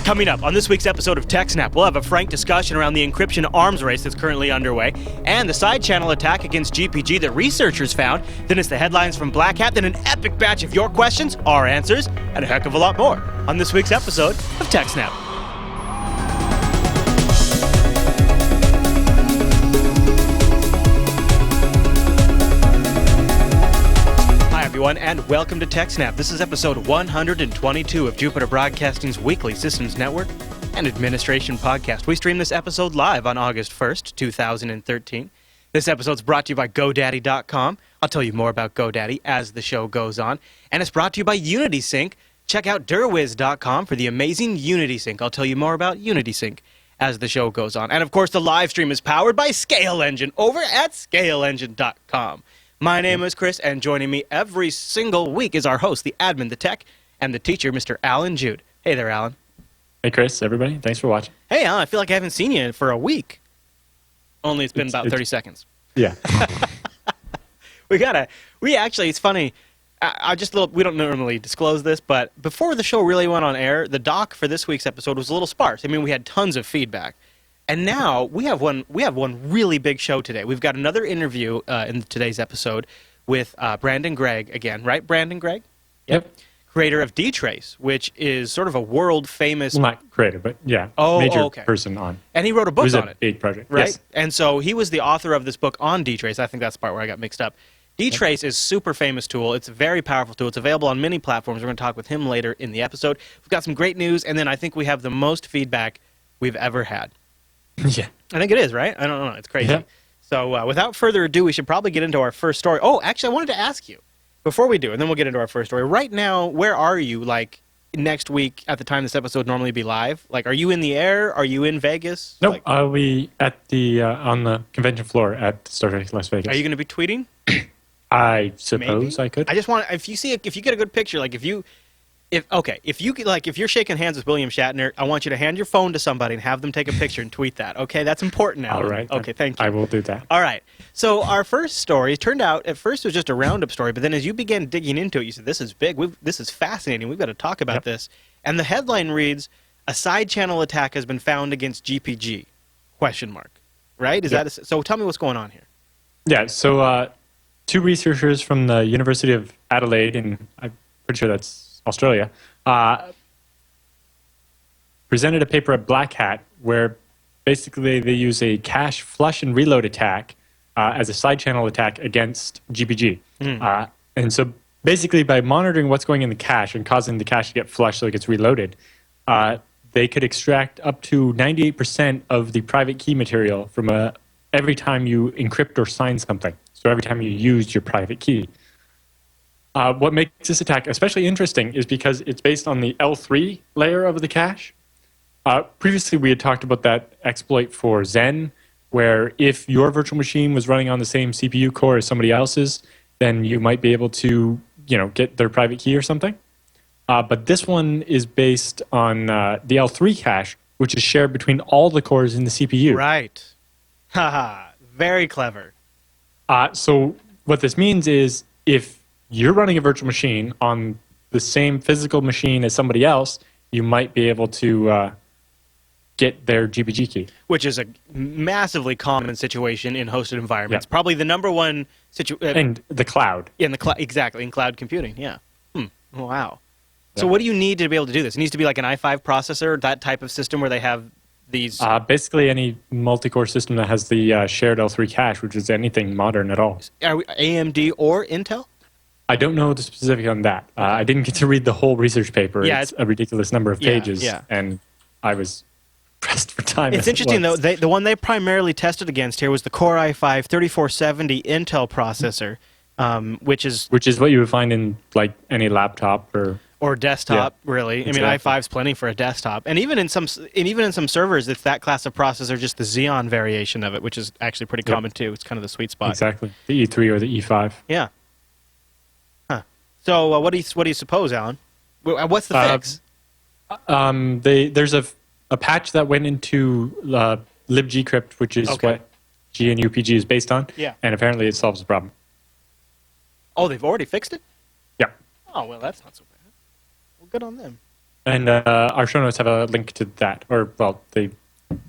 Coming up on this week's episode of TechSNAP, we'll have a frank discussion around the encryption arms race that's currently underway, and the side channel attack against GPG that researchers found. Then it's the headlines from Black Hat, then an epic batch of your questions, our answers, and a heck of a lot more on this week's episode of TechSNAP. Everyone, and welcome to TechSNAP. This is episode 122 of Jupiter Broadcasting's weekly systems network and administration podcast. We stream this episode live on August 1st, 2013. This episode's brought to you by GoDaddy.com. I'll tell you more about GoDaddy as the show goes on. And it's brought to you by UnitySync. Check out Derwiz.com for the amazing UnitySync. I'll tell you more about UnitySync as the show goes on. And of course, the live stream is powered by ScaleEngine over at ScaleEngine.com. My name is Chris, and joining me every single week is our host, the admin, the tech, and the teacher, Mr. Alan Jude. Hey there, Alan. Hey, Chris, everybody. Thanks for watching. Hey, Alan, I feel like I haven't seen you for a week. Only it's been about 30 seconds. Yeah. It's funny. We don't normally disclose this, but before the show really went on air, the doc for this week's episode was a little sparse. I mean, we had tons of feedback. And now we have one really big show today. We've got another interview in today's episode with Brendan Gregg again, right? Brendan Gregg? Yep. Creator of DTrace, which is sort of a world famous. Well, not creator, but yeah, major person on. And he wrote a book on it. It was a big project, right? Yes. And so he was the author of this book on DTrace. I think that's the part where I got mixed up. DTrace is a super famous tool. It's a very powerful tool. It's available on many platforms. We're going to talk with him later in the episode. We've got some great news, and then I think we have the most feedback we've ever had. Yeah. I think it is, right? I don't know. It's crazy. Yeah. So without further ado, we should probably get into our first story. Oh, actually, I wanted to ask you before we do, and then we'll get into our first story. Right now, where are you, like, next week at the time this episode would normally be live? Like, are you in the air? Are you in Vegas? Nope. Like, I'll be at the on the convention floor at Star Trek Las Vegas. are you going to be tweeting? I suppose Maybe? I could. I just want, if you get a good picture, like if you're shaking hands with William Shatner, I want you to hand your phone to somebody and have them take a picture and tweet that. Okay, that's important now. All right. Okay, thank you. I will do that. All right. So our first story turned out, at first it was just a roundup story, but then as you began digging into it, you said, this is big. This is fascinating. We've got to talk about this. And the headline reads, a side channel attack has been found against GPG, ? Right? So tell me what's going on here. Yeah, so two researchers from the University of Adelaide, and I'm pretty sure that's Australia, presented a paper at Black Hat where basically they use a cache flush and reload attack as a side channel attack against GPG. And so basically by monitoring what's going in the cache and causing the cache to get flushed so it gets reloaded, they could extract up to 98% of the private key material from every time you encrypt or sign something. So every time you use your private key. What makes this attack especially interesting is because it's based on the L3 layer of the cache. Previously, we had talked about that exploit for Zen, where if your virtual machine was running on the same CPU core as somebody else's, then you might be able to, get their private key or something. But this one is based on the L3 cache, which is shared between all the cores in the CPU. Right. Haha. Very clever. So what this means is if you're running a virtual machine on the same physical machine as somebody else, you might be able to get their GPG key. Which is a massively common situation in hosted environments. Yeah. Probably the number one situation. And the cloud. In the exactly, in cloud computing, yeah. Wow. Yeah. So what do you need to be able to do this? It needs to be like an i5 processor, that type of system where they have these... basically any multi-core system that has the shared L3 cache, which is anything modern at all. Are we AMD or Intel? I don't know the specific on that. I didn't get to read the whole research paper. Yeah, it's a ridiculous number of pages, and I was pressed for time. It's interesting, though. The one they primarily tested against here was the Core i5 3470 Intel processor, which is what you would find in like any laptop or desktop, really. Exactly. I mean, i5's plenty for a desktop, and even in some servers, it's that class of processor, just the Xeon variation of it, which is actually pretty common too. It's kind of the sweet spot. Exactly, the E3 or the E5. Yeah. Huh. So, what do you suppose, Alan? What's the fix? There's a patch that went into libgcrypt, which is what GNU-PG is based on. Yeah. And apparently it solves the problem. Oh, they've already fixed it? Yeah. Oh, well, that's not so bad. Well, good on them. And our show notes have a link to that, or, well, the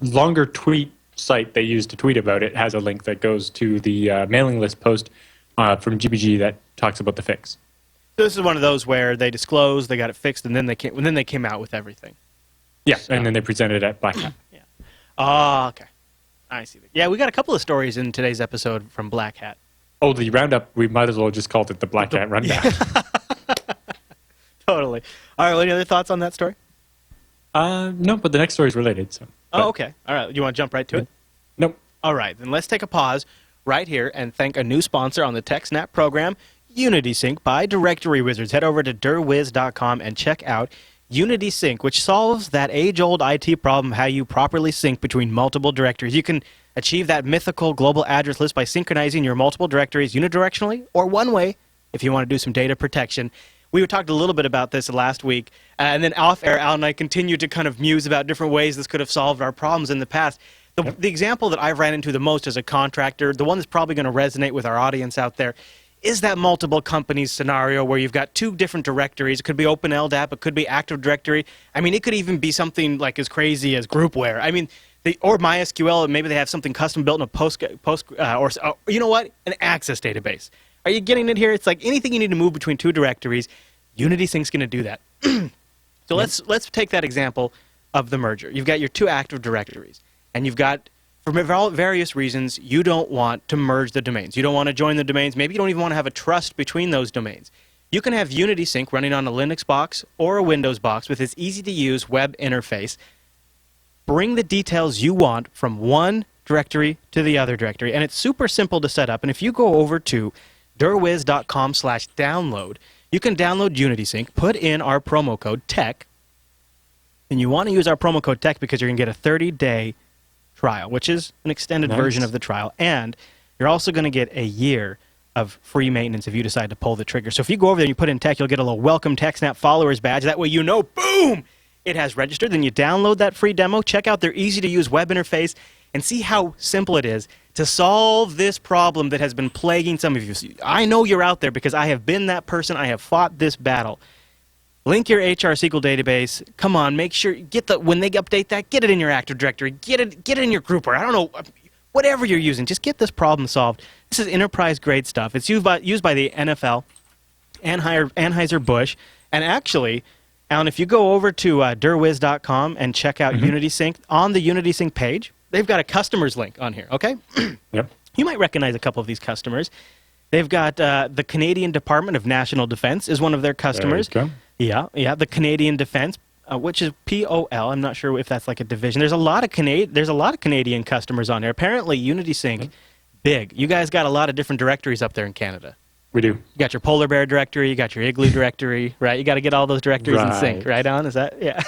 longer tweet site they use to tweet about it has a link that goes to the mailing list post from GBG that talks about the fix. So this is one of those where they disclosed, they got it fixed, and then they came out with everything. Yeah, and then they presented it at Black Hat. Yeah. Oh, okay. I see. Yeah, we got a couple of stories in today's episode from Black Hat. Oh, the roundup, we might as well just called it the Black Hat Rundown. Totally. All right, well, any other thoughts on that story? No, but the next story is related. So. Oh, okay. All right, you want to jump right to it? Nope. All right, then let's take a pause right here and thank a new sponsor on the TechSNAP program, UnitySync by Directory Wizards. Head over to derwiz.com and check out UnitySync, which solves that age-old IT problem, how you properly sync between multiple directories. You can achieve that mythical global address list by synchronizing your multiple directories unidirectionally or one way if you want to do some data protection. We talked a little bit about this last week, and then off-air, Al and I continued to kind of muse about different ways this could have solved our problems in the past. The example that I've ran into the most as a contractor, the one that's probably going to resonate with our audience out there, is that multiple companies scenario where you've got two different directories. It could be Open LDAP, it could be Active Directory. I mean, it could even be something like as crazy as groupware. I mean, or MySQL, maybe they have something custom built in a or you know what, an Access database. Are you getting it here? It's like anything you need to move between two directories, UnitySync's going to do that. So let's take that example of the merger. You've got your two active directories, and you've got, for various reasons, you don't want to merge the domains. You don't want to join the domains. Maybe you don't even want to have a trust between those domains. You can have UnitySync running on a Linux box or a Windows box with its easy-to-use web interface. Bring the details you want from one directory to the other directory, and it's super simple to set up. And if you go over to derwiz.com/download, you can download UnitySync, put in our promo code TECH, and you want to use our promo code TECH because you're going to get a 30-day trial, which is an extended version of the trial, and you're also going to get a year of free maintenance if you decide to pull the trigger. So if you go over there and you put in TECH, you'll get a little welcome TechSNAP followers badge. That way you know, boom, it has registered. Then you download that free demo, check out their easy-to-use web interface, and see how simple it is to solve this problem that has been plaguing some of you. I know you're out there because I have been that person. I have fought this battle. Link your HR SQL database. Come on, make sure when they update that, get it in your Active Directory. Get it in your grouper. I don't know, whatever you're using. Just get this problem solved. This is enterprise-grade stuff. It's used by the NFL, Anheuser-Busch, and actually, Alan, if you go over to derwiz.com and check out UnitySync, on the UnitySync page, they've got a customers link on here, okay? Yep. You might recognize a couple of these customers. They've got the Canadian Department of National Defense is one of their customers. There you go. Yeah, the Canadian Defense, which is POL. I'm not sure if that's like a division. There's a lot of Canadian customers on here. Apparently, UnitySync, big. You guys got a lot of different directories up there in Canada. We do. You got your Polar Bear directory, you got your Igloo directory, right? You got to get all those directories in sync, right, On? Is that, yeah.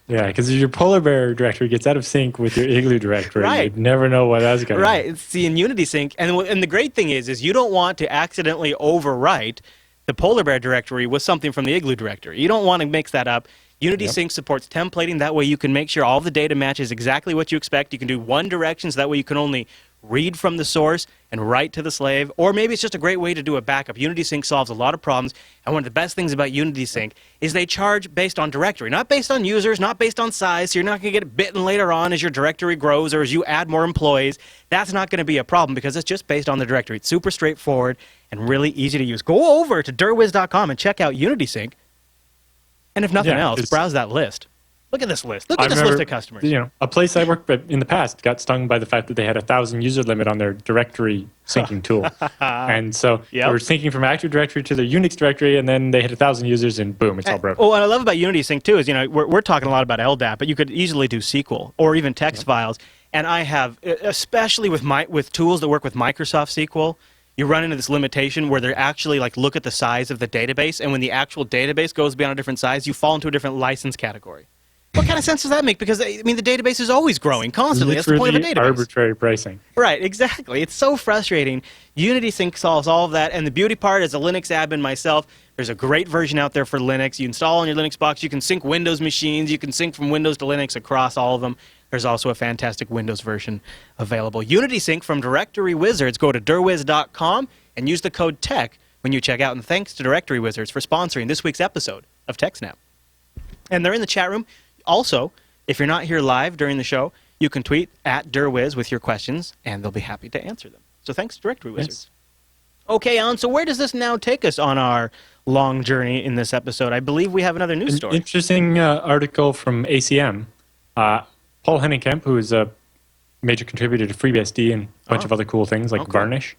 Yeah, because if your Polar Bear directory gets out of sync with your Igloo directory, right. You'd never know what that's going to be. Right. See, in UnitySync, and the great thing is you don't want to accidentally overwrite the Polar Bear directory with something from the Igloo directory. You don't want to mix that up. UnitySync supports templating. That way you can make sure all the data matches exactly what you expect. You can do one direction, so that way you can only read from the source and write to the slave. Or maybe it's just a great way to do a backup. UnitySync solves a lot of problems. And one of the best things about UnitySync is they charge based on directory, not based on users, not based on size. So you're not going to get bitten later on as your directory grows or as you add more employees. That's not going to be a problem because it's just based on the directory. It's super straightforward and really easy to use. Go over to derwiz.com and check out UnitySync. And if nothing else, browse that list. Look at this list. Look at this list of customers. You know, a place I worked in the past got stung by the fact that they had a 1,000 user limit on their directory syncing tool. And so they were syncing from Active Directory to their Unix directory, and then they hit 1,000 users, and boom, it's all broken. What I love about UnitySync, too, is, we're talking a lot about LDAP, but you could easily do SQL or even text files. And I have, especially with tools that work with Microsoft SQL, you run into this limitation where they're actually look at the size of the database, and when the actual database goes beyond a different size, you fall into a different license category. What kind of sense does that make? Because, the database is always growing constantly. That's the point of a database. Arbitrary pricing. Right, exactly. It's so frustrating. UnitySync solves all of that, and the beauty part, as a Linux admin myself, there's a great version out there for Linux. You install on your Linux box. You can sync Windows machines. You can sync from Windows to Linux across all of them. There's also a fantastic Windows version available. UnitySync from Directory Wizards. Go to derwiz.com and use the code TECH when you check out. And thanks to Directory Wizards for sponsoring this week's episode of TechSNAP. And they're in the chat room. Also, if you're not here live during the show, you can tweet at DurWiz with your questions, and they'll be happy to answer them. So thanks, Directory Wizards. Yes. Okay, Alan, so where does this now take us on our long journey in this episode? I believe we have another news story. Interesting article from ACM. Paul Hennenkamp, who is a major contributor to FreeBSD and a bunch of other cool things like Varnish,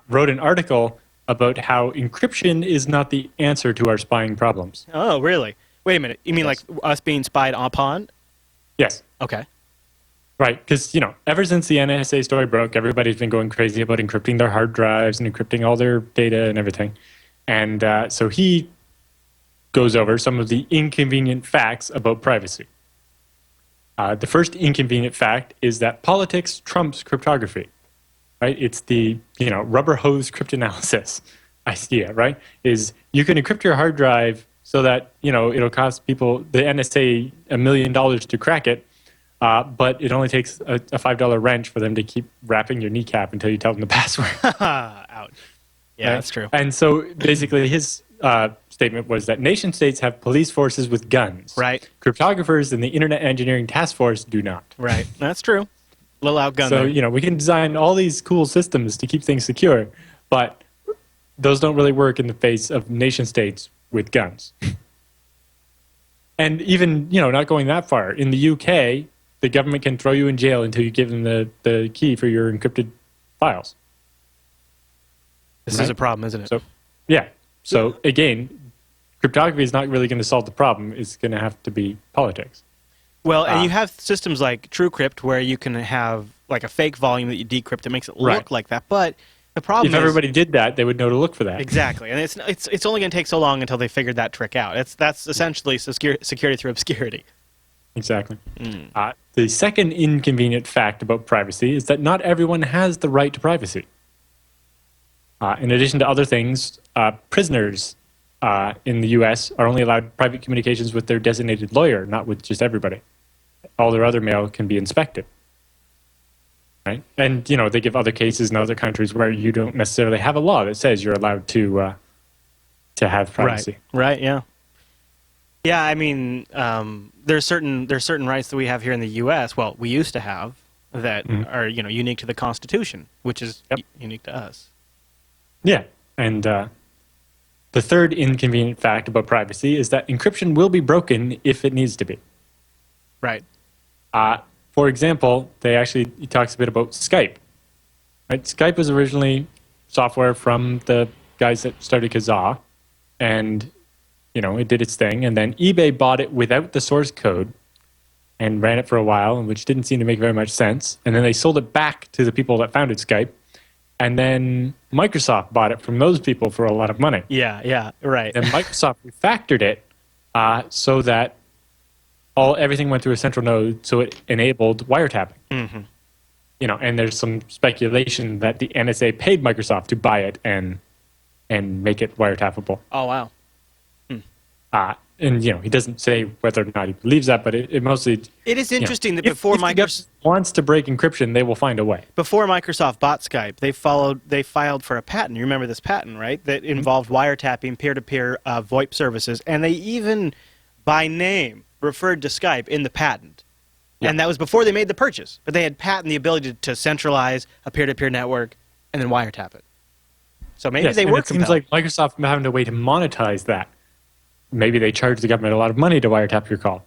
wrote an article about how encryption is not the answer to our spying problems. Oh, really? Wait a minute. You mean like us being spied upon? Yes. Okay. Right, because, ever since the NSA story broke, everybody's been going crazy about encrypting their hard drives and encrypting all their data and everything. And so he goes over some of the inconvenient facts about privacy. The first inconvenient fact is that politics trumps cryptography. Right? It's the, rubber hose cryptanalysis idea, right? Is you can encrypt your hard drive so that, it'll cost people, the NSA, $1 million to crack it, but it only takes a $5 wrench for them to keep wrapping your kneecap until you tell them the password. Ouch. Yeah, that's true. And so basically his statement was that nation states have police forces with guns. Right. Cryptographers and the Internet Engineering Task Force do not. Right. That's true. A little outgunned So, there. we can design all these cool systems to keep things secure, but those don't really work in the face of nation states with guns. And even, not going that far, in the UK, the government can throw you in jail until you give them the key for your encrypted files. This is a problem, isn't it? So, yeah. So, again, cryptography is not really going to solve the problem. It's going to have to be politics. Well, and you have systems like TrueCrypt where you can have like a fake volume that you decrypt that makes it look like that. But the problem if everybody did that, they would know to look for that. Exactly. And it's only going to take so long until they figured that trick out. That's essentially security through obscurity. Exactly. The second inconvenient fact about privacy is that not everyone has the right to privacy. In addition to other things, prisoners in the U.S. are only allowed private communications with their designated lawyer, not with just everybody. All their other mail can be inspected. Right? And, they give other cases in other countries where you don't necessarily have a law that says you're allowed to have privacy. Right, yeah. Yeah, I mean, there's certain rights that we have here in the U.S., well, we used to have, that are, unique to the Constitution, which is unique to us. Yeah, and the third inconvenient fact about privacy is that encryption will be broken if it needs to be. Right. For example, he talks a bit about Skype. Right? Skype was originally software from the guys that started Kazaa, and it did its thing, and then eBay bought it without the source code and ran it for a while, which didn't seem to make very much sense. And then they sold it back to the people that founded Skype, and then Microsoft bought it from those people for a lot of money. Yeah, right. And Microsoft refactored it so that everything went through a central node, so it enabled wiretapping. Mm-hmm. And there's some speculation that the NSA paid Microsoft to buy it and make it wiretappable. Oh, wow. And he doesn't say whether or not he believes that, but it mostly... It is interesting that before Microsoft... Microsoft wants to break encryption, they will find a way. Before Microsoft bought Skype, they filed for a patent. You remember this patent, right? That involved wiretapping peer-to-peer VoIP services, and they even, by name, referred to Skype in the patent. Yeah. And that was before they made the purchase. But they had patent the ability to centralize a peer-to-peer network and then wiretap it. So maybe they were compelled. It seems like Microsoft having a way to monetize that. Maybe they charge the government a lot of money to wiretap your call.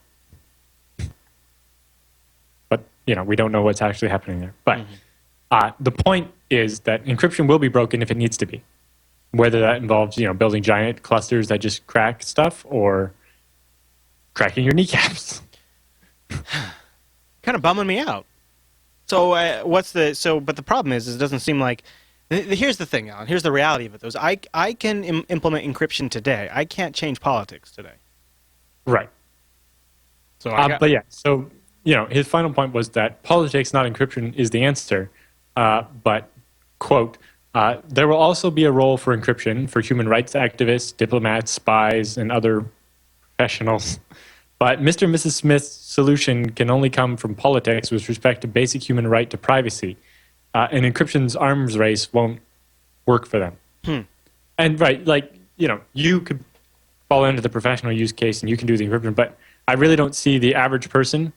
But, we don't know what's actually happening there. But the point is that encryption will be broken if it needs to be. Whether that involves, building giant clusters that just crack stuff or cracking your kneecaps. Kind of bumming me out. So but the problem is it doesn't seem like... Here's the thing, Alan. Here's the reality of it. I can implement encryption today. I can't change politics today. Right. So So, his final point was that politics, not encryption, is the answer. But, quote, there will also be a role for encryption for human rights activists, diplomats, spies, and other professionals. But Mr. and Mrs. Smith's solution can only come from politics with respect to basic human right to privacy. And encryption's arms race won't work for them. And you could fall into the professional use case and you can do the encryption. But I really don't see the average person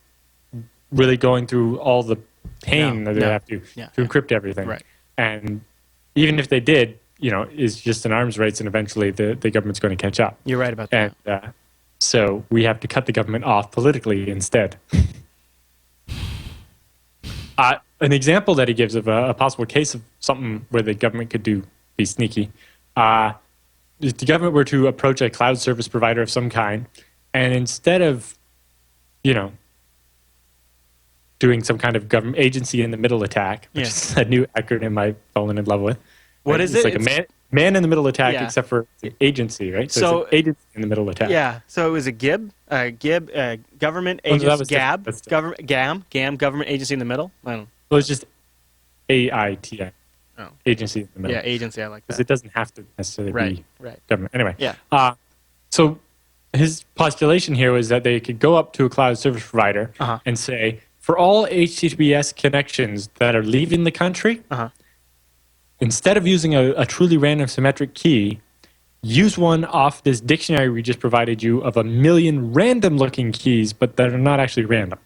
really going through all the pain that they have to encrypt everything. Right. And even if they did, is just an arms race, and eventually the government's going to catch up. You're right about that. And so we have to cut the government off politically instead. An example that he gives of a possible case of something where the government could be sneaky, if the government were to approach a cloud service provider of some kind, and instead of, doing some kind of government agency in the middle attack, which is a new acronym I've fallen in love with. What is it? It's like a man in the middle attack, except for agency, right? So it's an agency in the middle attack. Yeah. So it was a government agency, government agency in the middle. I don't know. Well, it's just AITI. Oh. Agency in the middle. Yeah, agency. I like that. Because it doesn't have to necessarily be government. Anyway. Yeah. So his postulation here was that they could go up to a cloud service provider and say, for all HTTPS connections that are leaving the country, instead of using a truly random symmetric key, use one off this dictionary we just provided you of 1 million random-looking keys, but that are not actually random.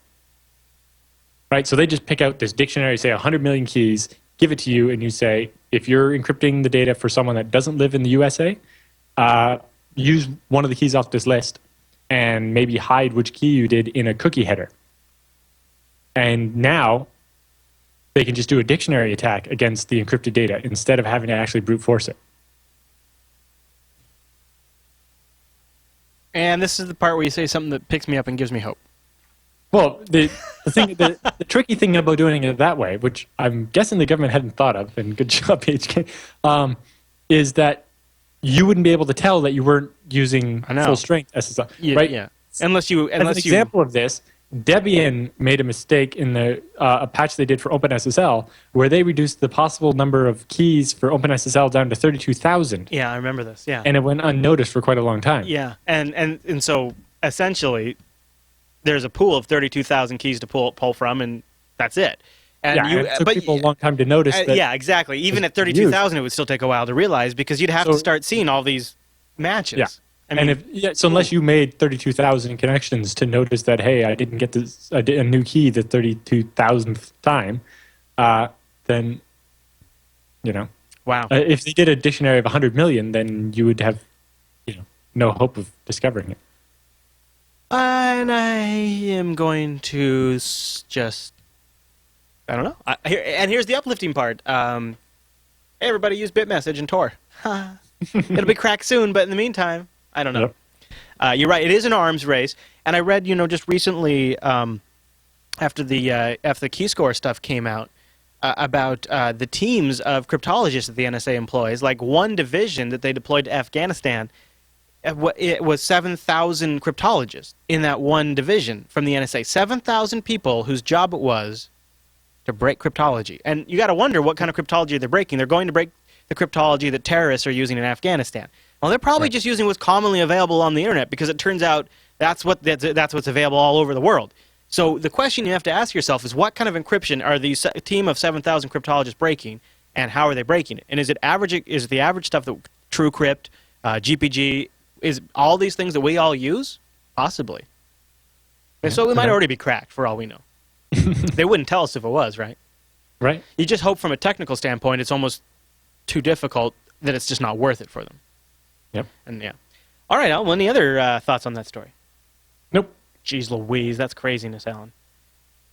Right? So they just pick out this dictionary, say 100 million keys, give it to you, and you say, if you're encrypting the data for someone that doesn't live in the USA, use one of the keys off this list and maybe hide which key you did in a cookie header. And now they can just do a dictionary attack against the encrypted data instead of having to actually brute force it. And this is the part where you say something that picks me up and gives me hope. Well, the tricky thing about doing it that way, which I'm guessing the government hadn't thought of, and good job, HK, is that you wouldn't be able to tell that you weren't using full strength SSL, right? Yeah. Unless you. As an example of this, Debian made a mistake in a patch they did for OpenSSL, where they reduced the possible number of keys for OpenSSL down to 32,000. Yeah, I remember this. Yeah, and it went unnoticed for quite a long time. Yeah, and so essentially, there's a pool of 32,000 keys to pull from, and that's it. And it took people a long time to notice that. Yeah, exactly. Even at 32,000, it would still take a while to realize because you'd have to start seeing all these matches. Yeah. I mean, so unless you made 32,000 connections to notice that, hey, I didn't get this, a new key the 32,000th time, then, Wow. If they did a dictionary of 100 million, then you would have, no hope of discovering it. And I am going to just, I don't know. And here's the uplifting part. Hey, everybody use Bitmessage and Tor. It'll be cracked soon, but in the meantime, I don't know. Yep. You're right. It is an arms race, and I read, just recently after the KeyScore stuff came out about the teams of cryptologists that the NSA employs. Like one division that they deployed to Afghanistan, it was 7,000 cryptologists in that one division from the NSA. 7,000 people whose job it was to break cryptology, and you got to wonder what kind of cryptology they're breaking. They're going to break the cryptology that terrorists are using in Afghanistan. Well, they're probably just using what's commonly available on the internet because it turns out that's what's available all over the world. So the question you have to ask yourself is, what kind of encryption are these team of 7,000 cryptologists breaking, and how are they breaking it? And is it the average stuff that TrueCrypt, GPG, is all these things that we all use? Possibly. And so it might already be cracked for all we know. They wouldn't tell us if it was, right? Right. You just hope from a technical standpoint it's almost too difficult that it's just not worth it for them. Yep. And yeah. All right, Alan, any other thoughts on that story? Nope. Jeez Louise, that's craziness, Alan.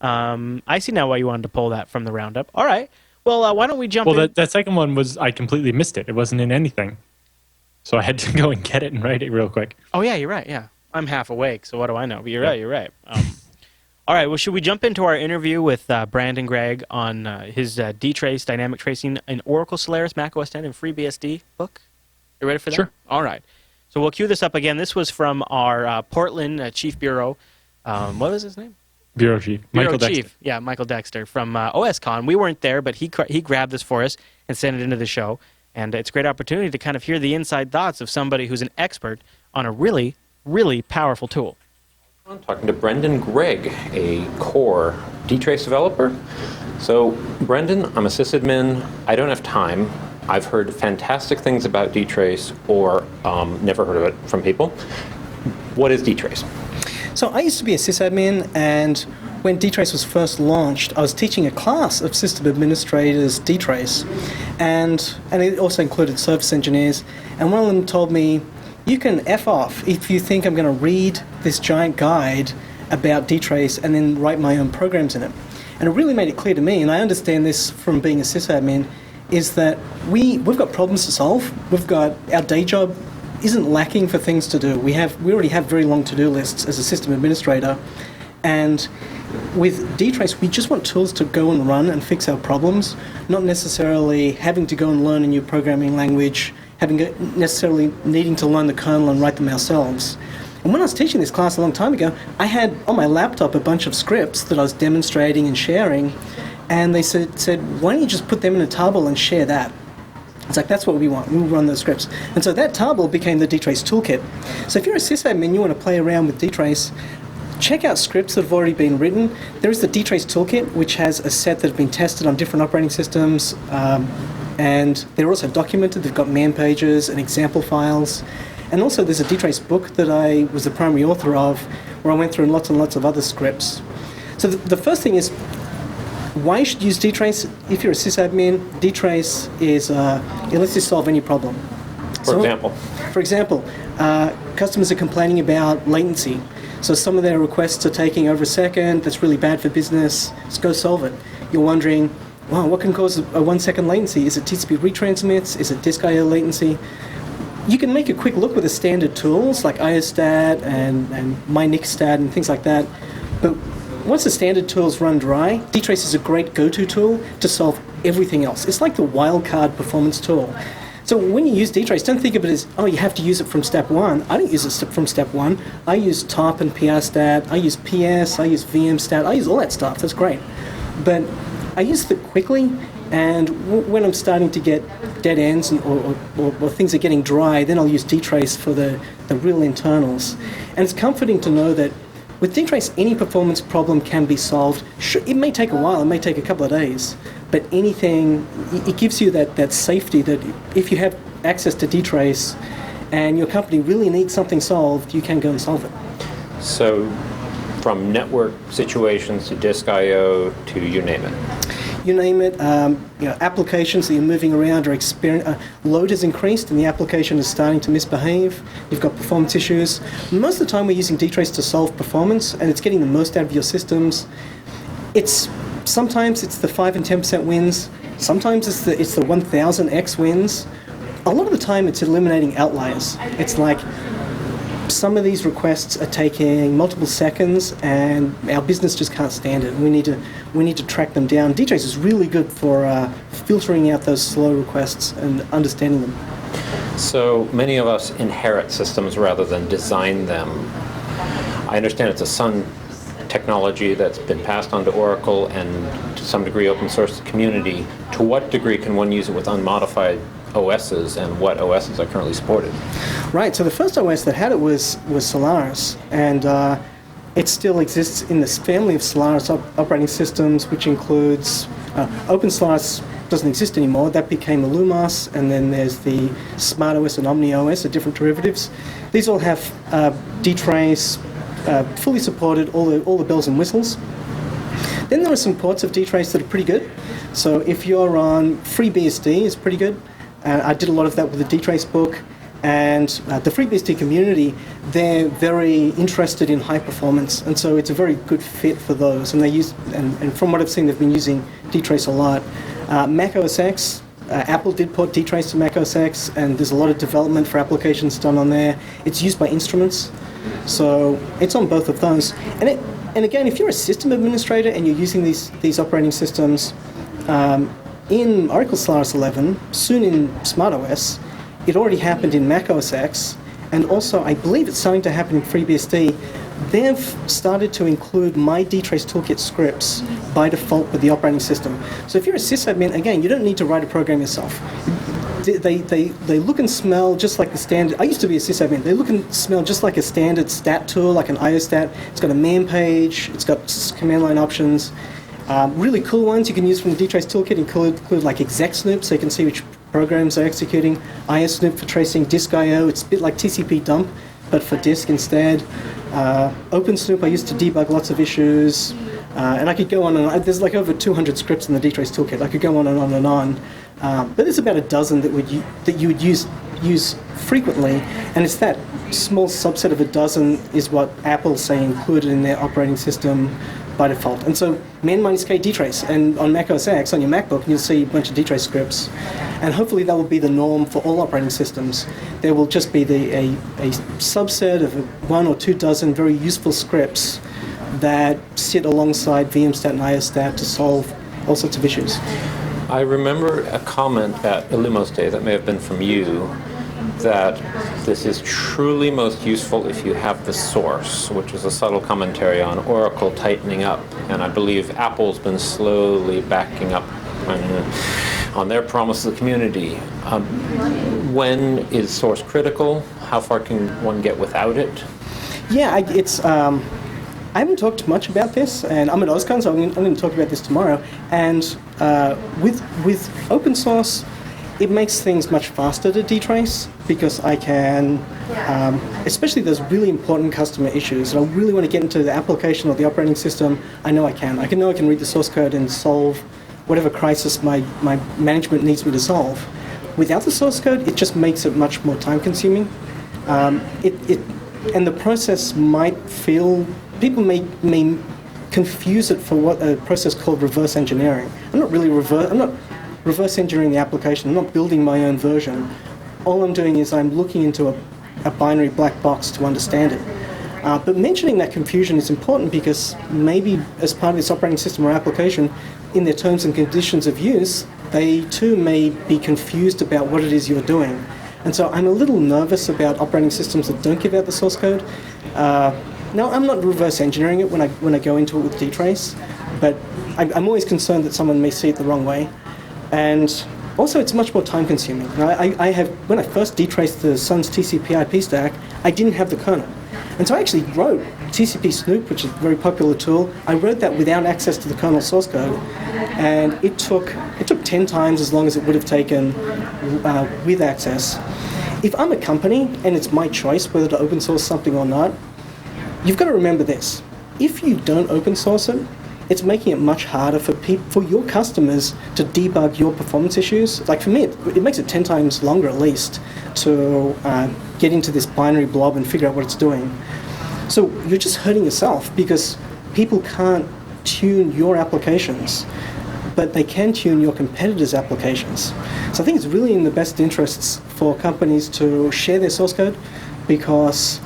I see now why you wanted to pull that from the roundup. All right. Well, why don't we jump in? Well, that second one was, I completely missed it. It wasn't in anything. So I had to go and get it and write it real quick. Oh, yeah, you're right, yeah. I'm half awake, so what do I know? But you're right. All right, well, should we jump into our interview with Brendan Gregg on his DTrace, Dynamic Tracing in Oracle, Solaris, Mac OS X, and FreeBSD book? You ready for that? Sure. All right. So we'll cue this up again. This was from our Portland Chief Bureau. What was his name? Bureau Chief. Michael Dexter. Yeah, Michael Dexter from OSCon. We weren't there, but he grabbed this for us and sent it into the show. And it's a great opportunity to kind of hear the inside thoughts of somebody who's an expert on a really, really powerful tool. I'm talking to Brendan Gregg, a core DTrace developer. So, Brendan, I'm a sysadmin. I don't have time. I've heard fantastic things about DTrace or never heard of it from people. What is DTrace? So I used to be a sysadmin, and when DTrace was first launched, I was teaching a class of system administrators DTrace, and it also included service engineers, and one of them told me, you can F off if you think I'm going to read this giant guide about DTrace and then write my own programs in it. And it really made it clear to me, and I understand this from being a sysadmin, is that we've got problems to solve. We've got our day job isn't lacking for things to do. We already have very long to-do lists as a system administrator, and with DTrace, we just want tools to go and run and fix our problems, not necessarily having to go and learn a new programming language, necessarily needing to learn the kernel and write them ourselves. And when I was teaching this class a long time ago, I had on my laptop a bunch of scripts that I was demonstrating and sharing, and they said, why don't you just put them in a table and share that? It's like, that's what we want. We'll run those scripts. And so that table became the DTrace toolkit. So if you're a sysadmin, you want to play around with DTrace, check out scripts that have already been written. There is the DTrace toolkit, which has a set that have been tested on different operating systems, and they're also documented. They've got man pages and example files. And also there's a DTrace book that I was the primary author of, where I went through lots and lots of other scripts. So the first thing is, why you should use DTrace? If you're a sysadmin, DTrace is, it lets you solve any problem. For example, customers are complaining about latency. So some of their requests are taking over a second. That's really bad for business. Let's go solve it. You're wondering, wow, what can cause a 1 second latency? Is it TCP retransmits? Is it disk I/O latency? You can make a quick look with the standard tools like IOStat and MyNICstat and things like that. But once the standard tools run dry, DTrace is a great go-to tool to solve everything else. It's like the wildcard performance tool. So when you use DTrace, don't think of it as, oh, you have to use it from step one. I don't use it from step one. I use top and PRstat, I use PS, I use VMstat, I use all that stuff. That's great. But I use it quickly, and when I'm starting to get dead ends or things are getting dry, then I'll use DTrace for the real internals. And it's comforting to know that with DTrace, any performance problem can be solved. Sure, it may take a while, it may take a couple of days, but anything, it gives you that safety that if you have access to DTrace and your company really needs something solved, you can go and solve it. So from network situations to disk I/O to you name it. You name it, applications that you're moving around load has increased and the application is starting to misbehave. You've got performance issues. Most of the time we're using DTrace to solve performance, and it's getting the most out of your systems. Sometimes it's the 5 and 10% wins. Sometimes it's the 1000x wins. A lot of the time it's eliminating outliers. It's like some of these requests are taking multiple seconds, and our business just can't stand it. We need to track them down. DTrace is really good for filtering out those slow requests and understanding them. So many of us inherit systems rather than design them. I understand it's a Sun technology that's been passed on to Oracle and to some degree open source to community. To what degree can one use it with unmodified OSs, and what OSs are currently supported? Right, so the first OS that had it was Solaris, and it still exists in this family of Solaris operating systems, which includes Open Solaris doesn't exist anymore. That became Illumos, and then there's the SmartOS and OmniOS, are different derivatives. These all have DTrace fully supported, all the bells and whistles. Then there are some ports of DTrace that are pretty good. So if you're on FreeBSD, is pretty good. I did a lot of that with the DTrace book, and the FreeBSD community, they're very interested in high performance, and so it's a very good fit for those. And they use, and from what I've seen, they've been using DTrace a lot. Mac OS X, Apple did port DTrace to Mac OS X, and there's a lot of development for applications done on there. It's used by instruments, so it's on both of those. And again, if you're a system administrator and you're using these operating systems, in Oracle Solaris 11, soon in SmartOS, it already happened in Mac OS X, and also I believe it's starting to happen in FreeBSD. They've started to include my DTrace toolkit scripts by default with the operating system. So if you're a sysadmin, again, you don't need to write a program yourself. They look and smell just like the standard. I used to be a sysadmin. They look and smell just like a standard stat tool, like an IOStat. It's got a man page. It's got command line options. Really cool ones you can use from the DTrace toolkit include like exec snoop, so you can see which programs are executing. IOSnoop for tracing disk I/O. It's a bit like TCP dump, but for disk instead. OpenSnoop, I used to debug lots of issues. And I could go on and on. There's like over 200 scripts in the DTrace toolkit. I could go on and on and on. But there's about a dozen that you would use frequently. And it's that small subset of a dozen is what Apple, say, included in their operating system by default. And so -k DTrace, and on Mac OS X, on your MacBook, you'll see a bunch of DTrace scripts. And hopefully that will be the norm for all operating systems. There will just be a subset of 1 or 2 dozen very useful scripts that sit alongside VMstat and IOStat to solve all sorts of issues. I remember a comment at Illumos Day that may have been from you, that this is truly most useful if you have the source, which is a subtle commentary on Oracle tightening up. And I believe Apple's been slowly backing up on their promise to the community. When is source critical? How far can one get without it? Yeah, I haven't talked much about this, and I'm at OSCON, so I'm going to talk about this tomorrow. And with open source, it makes things much faster to detrace, because I can, especially those really important customer issues, and I really want to get into the application or the operating system, I know I can. I know I can read the source code and solve whatever crisis my management needs me to solve. Without the source code, it just makes it much more time-consuming. And the process might feel... People may confuse it for what a process called reverse engineering. I'm not reverse engineering the application. I'm not building my own version. All I'm doing is I'm looking into a binary black box to understand it. But mentioning that confusion is important, because maybe as part of this operating system or application, in their terms and conditions of use, they too may be confused about what it is you're doing. And so I'm a little nervous about operating systems that don't give out the source code. Now, I'm not reverse engineering it when I go into it with DTrace, but I'm always concerned that someone may see it the wrong way. And also, it's much more time consuming. When I first detraced the Sun's TCP IP stack, I didn't have the kernel. And so I actually wrote TCP Snoop, which is a very popular tool. I wrote that without access to the kernel source code. And it took 10 times as long as it would have taken with access. If I'm a company and it's my choice whether to open source something or not, you've got to remember this. If you don't open source it, it's making it much harder for your customers to debug your performance issues. Like for me, it makes it 10 times longer at least to get into this binary blob and figure out what it's doing. So you're just hurting yourself, because people can't tune your applications, but they can tune your competitors' applications. So I think it's really in the best interests for companies to share their source code, because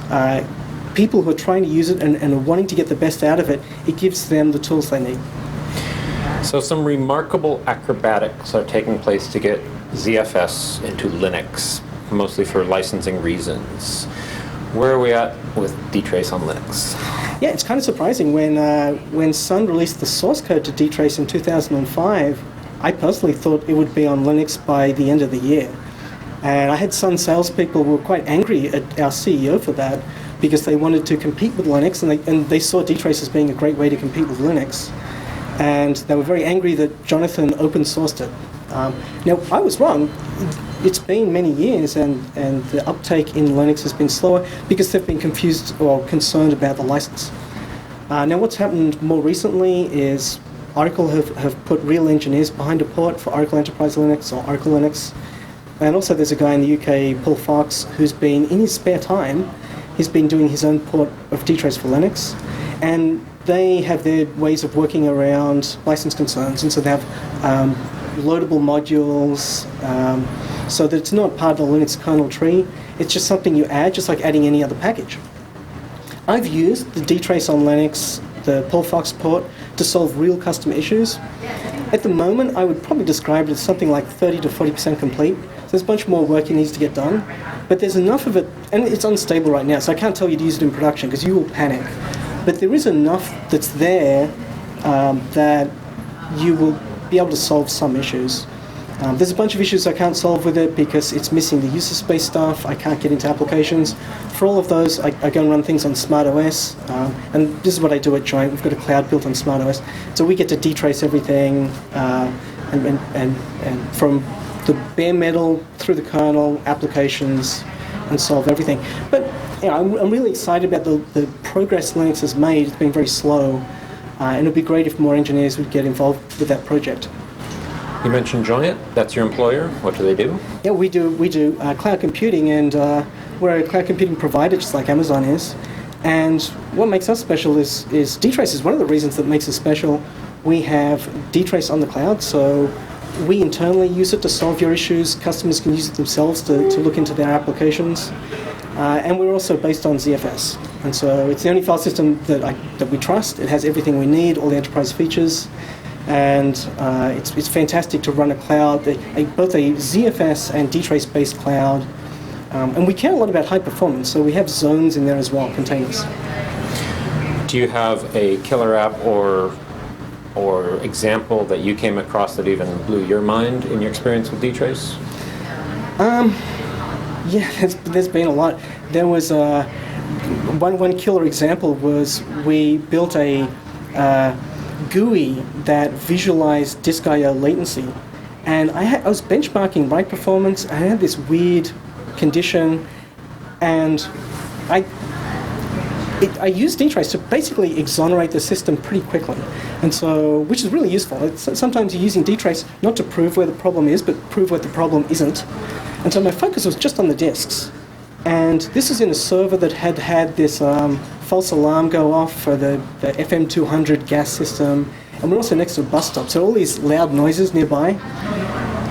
people who are trying to use it and are wanting to get the best out of it, it gives them the tools they need. So some remarkable acrobatics are taking place to get ZFS into Linux, mostly for licensing reasons. Where are we at with DTrace on Linux? Yeah, it's kind of surprising. When Sun released the source code to DTrace in 2005, I personally thought it would be on Linux by the end of the year. And I had Sun salespeople who were quite angry at our CEO for that, because they wanted to compete with Linux, and they saw DTrace as being a great way to compete with Linux. And they were very angry that Jonathan open sourced it. Now, I was wrong. It's been many years, and the uptake in Linux has been slower because they've been confused or concerned about the license. Now, what's happened more recently is Oracle have put real engineers behind a port for Oracle Enterprise Linux or Oracle Linux. And also there's a guy in the UK, Paul Fox, who's been, in his spare time, he's been doing his own port of DTrace for Linux. And they have their ways of working around license concerns, and so they have loadable modules, so that it's not part of the Linux kernel tree. It's just something you add, just like adding any other package. I've used the DTrace on Linux, the Paul Fox port, to solve real customer issues. At the moment, I would probably describe it as something like 30 to 40% complete. So there's a bunch more work that needs to get done, but there's enough of it, and it's unstable right now, so I can't tell you to use it in production because you will panic. But there is enough that's there that you will be able to solve some issues. There's a bunch of issues I can't solve with it because it's missing the user space stuff. I can't get into applications. For all of those, I go and run things on SmartOS, and this is what I do at Joint. We've got a cloud built on SmartOS, so we get to detrace everything, and from the bare metal through the kernel applications and solve everything. But I'm really excited about the progress Linux has made. It's been very slow, and it would be great if more engineers would get involved with that project. You mentioned Giant. That's your employer. What do they do? Yeah, we do cloud computing, and we're a cloud computing provider, just like Amazon is. And what makes us special is DTrace is one of the reasons that makes us special. We have DTrace on the cloud, so we internally use it to solve your issues. Customers can use it themselves to look into their applications. And we're also based on ZFS. And so it's the only file system that we trust. It has everything we need, all the enterprise features. And it's fantastic to run a cloud, both a ZFS and DTrace-based cloud. And we care a lot about high performance, so we have zones in there as well, containers. Do you have a killer app or example that you came across that even blew your mind in your experience with DTrace? Yeah, there's been a lot. There was one killer example was we built a GUI that visualized disk I/O latency, and I was benchmarking write performance. I had this weird condition, and I used DTrace to basically exonerate the system pretty quickly, and so which is really useful. Sometimes you're using DTrace not to prove where the problem is, but prove where the problem isn't. And so my focus was just on the disks. And this is in a server that had this false alarm go off for the FM200 gas system. And we're also next to a bus stop, so all these loud noises nearby.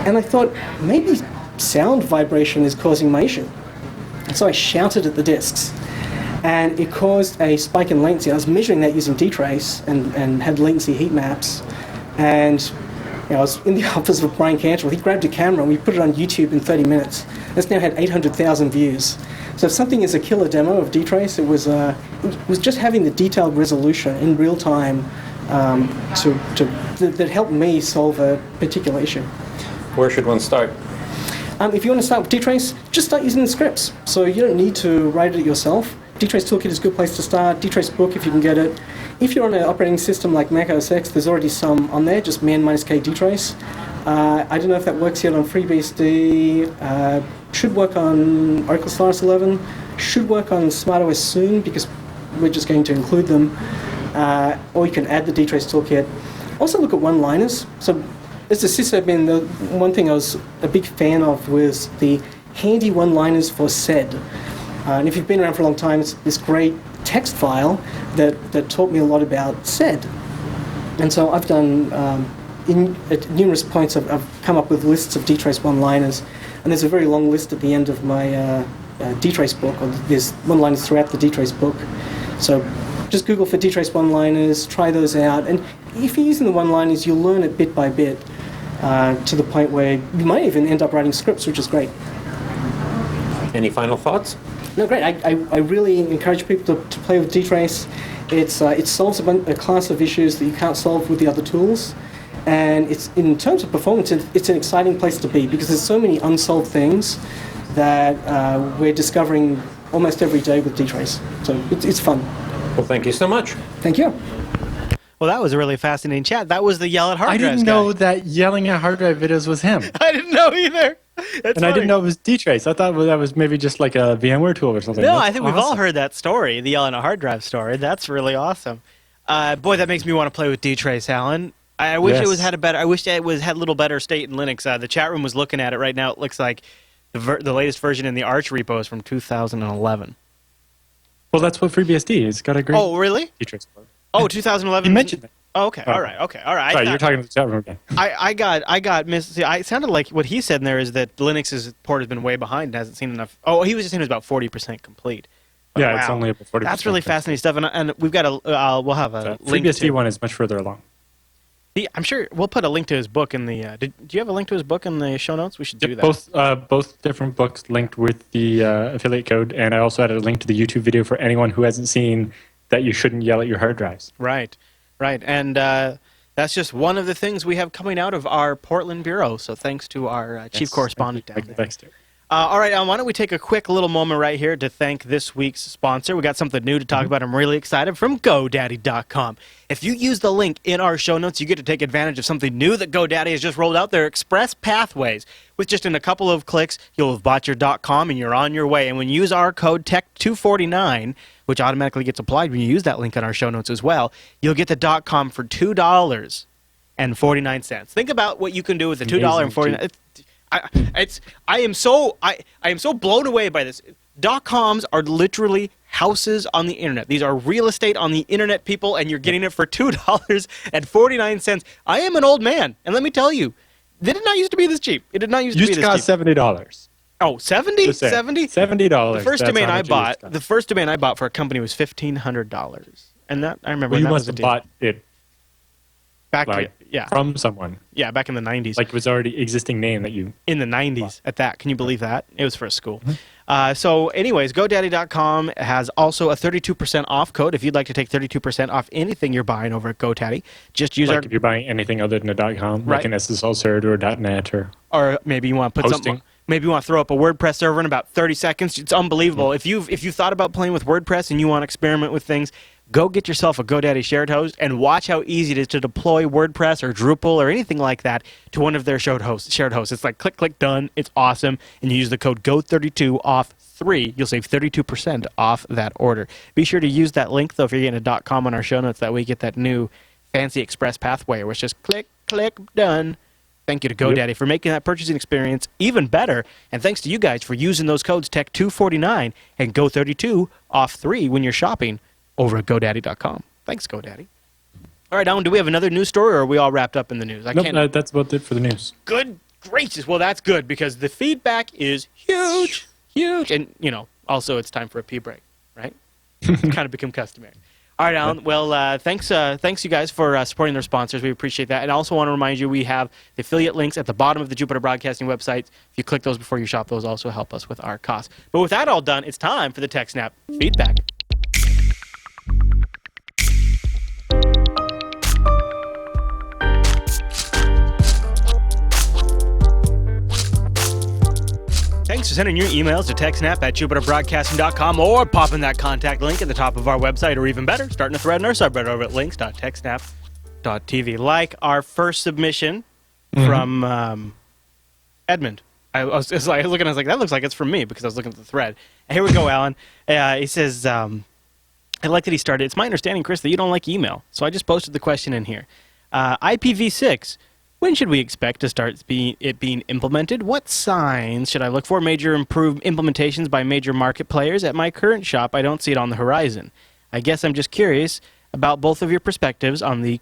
And I thought, maybe sound vibration is causing my issue. And so I shouted at the disks. And it caused a spike in latency. I was measuring that using DTrace and had latency heat maps. And I was in the office with Brian Cantrell. He grabbed a camera and we put it on YouTube in 30 minutes. It's now had 800,000 views. So if something is a killer demo of DTrace, it was just having the detailed resolution in real time that helped me solve a particular issue. Where should one start? If you want to start with DTrace, just start using the scripts. So you don't need to write it yourself. DTrace Toolkit is a good place to start. DTrace book if you can get it. If you're on an operating system like Mac OS X, there's already some on there, just man-k DTrace. I don't know if that works yet on FreeBSD. Should work on Oracle Solaris 11. Should work on SmartOS soon because we're just going to include them. Or you can add the DTrace Toolkit. Also look at one-liners. So as a sysadmin, the one thing I was a big fan of was the handy one-liners for sed. And if you've been around for a long time, it's this great text file that taught me a lot about sed. And so I've done, at numerous points, I've come up with lists of DTrace one-liners. And there's a very long list at the end of my DTrace book, or there's one-liners throughout the DTrace book. So just Google for DTrace one-liners, try those out. And if you're using the one-liners, you'll learn it bit by bit to the point where you might even end up writing scripts, which is great. Any final thoughts? No, great. I really encourage people to play with DTrace. It solves a class of issues that you can't solve with the other tools. And it's in terms of performance, it's an exciting place to be because there's so many unsolved things that we're discovering almost every day with DTrace. So it's fun. Well, thank you so much. Thank you. Well, that was a really fascinating chat. That was the Yell at Hard Drives I didn't guy. know that yelling at hard drive videos was him. I didn't know either. That's I didn't know it was DTrace. I thought that was maybe just like a VMware tool or something. No, That's I think we've all awesome. heard that story, the Yell at a Hard Drive story. That's really awesome. Boy, that makes me want to play with DTrace, Alan. I wish it had a better. I wish it had a little better state in Linux. The chat room was looking at it right now. It looks like the latest version in the Arch repo is from 2011. Well, that's what FreeBSD is. It's got a great. Oh, really? DTrace port. Oh, 2011. You mentioned it. Oh, okay. All right. Okay. All right. Sorry, you're talking to the chat room again. I got missed. See, it sounded like what he said in there is that Linux's port has been way behind and hasn't seen enough. Oh, he was just saying it was about 40% complete. But Yeah, it's only about 40%. That's really fascinating stuff, and we've got we'll have a link FreeBSD to. one is much further along. I'm sure we'll put a link to his book in the. Do you have a link to his book in the show notes? We should do that. Both different books linked with the affiliate code, and I also added a link to the YouTube video for anyone who hasn't seen that you shouldn't yell at your hard drives. Right, and that's just one of the things we have coming out of our Portland bureau. So thanks to our chief correspondent down there. Thanks, All right, why don't we take a quick little moment right here to thank this week's sponsor. We got something new to talk about. I'm really excited, from GoDaddy.com. If you use the link in our show notes, you get to take advantage of something new that GoDaddy has just rolled out, their Express Pathways. With just in a couple of clicks, you'll have bought your .com and you're on your way. And when you use our code TECH249, which automatically gets applied when you use that link in our show notes as well, you'll get the .com for $2.49. Think about what you can do with the $2.49. I am so blown away by this. .coms are literally houses on the internet. These are real estate on the internet, people, and you're getting it for $2.49. I am an old man, and let me tell you, they did not used to be this cheap. It did not used to be this cheap. Used to cost $70. Oh, 70? 70? $70. The first domain I bought for a company was $1,500, and that I remember. Well, you that must was have bought it back from someone. Yeah, back in the 90s. Like it was already existing name that you... In the 90s at that. Can you believe that? It was for a school. So anyways, GoDaddy.com has also a 32% off code if you'd like to take 32% off anything you're buying over at GoDaddy. Just use if you're buying anything other than a .com, right, like an SSL server or .net or maybe you want to put hosting. something... Maybe you want to throw up a WordPress server in about 30 seconds. It's unbelievable. If you thought about playing with WordPress and you want to experiment with things, go get yourself a GoDaddy shared host and watch how easy it is to deploy WordPress or Drupal or anything like that to one of their shared hosts. It's like click, click, done. It's awesome. And you use the code GO32 off 3. You'll save 32% off that order. Be sure to use that link, though, if you're getting a .com on our show notes. That way you get that new fancy Express Pathway where it's just click, click, done. Thank you to GoDaddy for making that purchasing experience even better. And thanks to you guys for using those codes TECH249 and GO32 off 3 when you're shopping over at GoDaddy.com. Thanks, GoDaddy. All right, Alan, do we have another news story, or are we all wrapped up in the news? Nope, that's about it for the news. Good gracious. Well, that's good, because the feedback is huge, huge. And, also it's time for a pee break, right? Kind of become customary. All right, Alan. Well, thanks you guys for supporting their sponsors. We appreciate that. And I also want to remind you, we have the affiliate links at the bottom of the Jupiter Broadcasting website. If you click those before you shop, those also help us with our costs. But with that all done, it's time for the TechSNAP feedback. Thanks for sending your emails to TechSNAP at JupiterBroadcasting.com or popping that contact link at the top of our website, or even better, starting a thread in our subreddit over at links.techsnap.tv. Like our first submission from Edmund. I was looking, I was like, that looks like it's from me, because I was looking at the thread. And here we go, Alan. He says, I like that he started. It's my understanding, Chris, that you don't like email. So I just posted the question in here. IPv6. When should we expect to start it being implemented? What signs should I look for? Major implementations by major market players? At my current shop, I don't see it on the horizon. I guess I'm just curious about both of your perspectives on the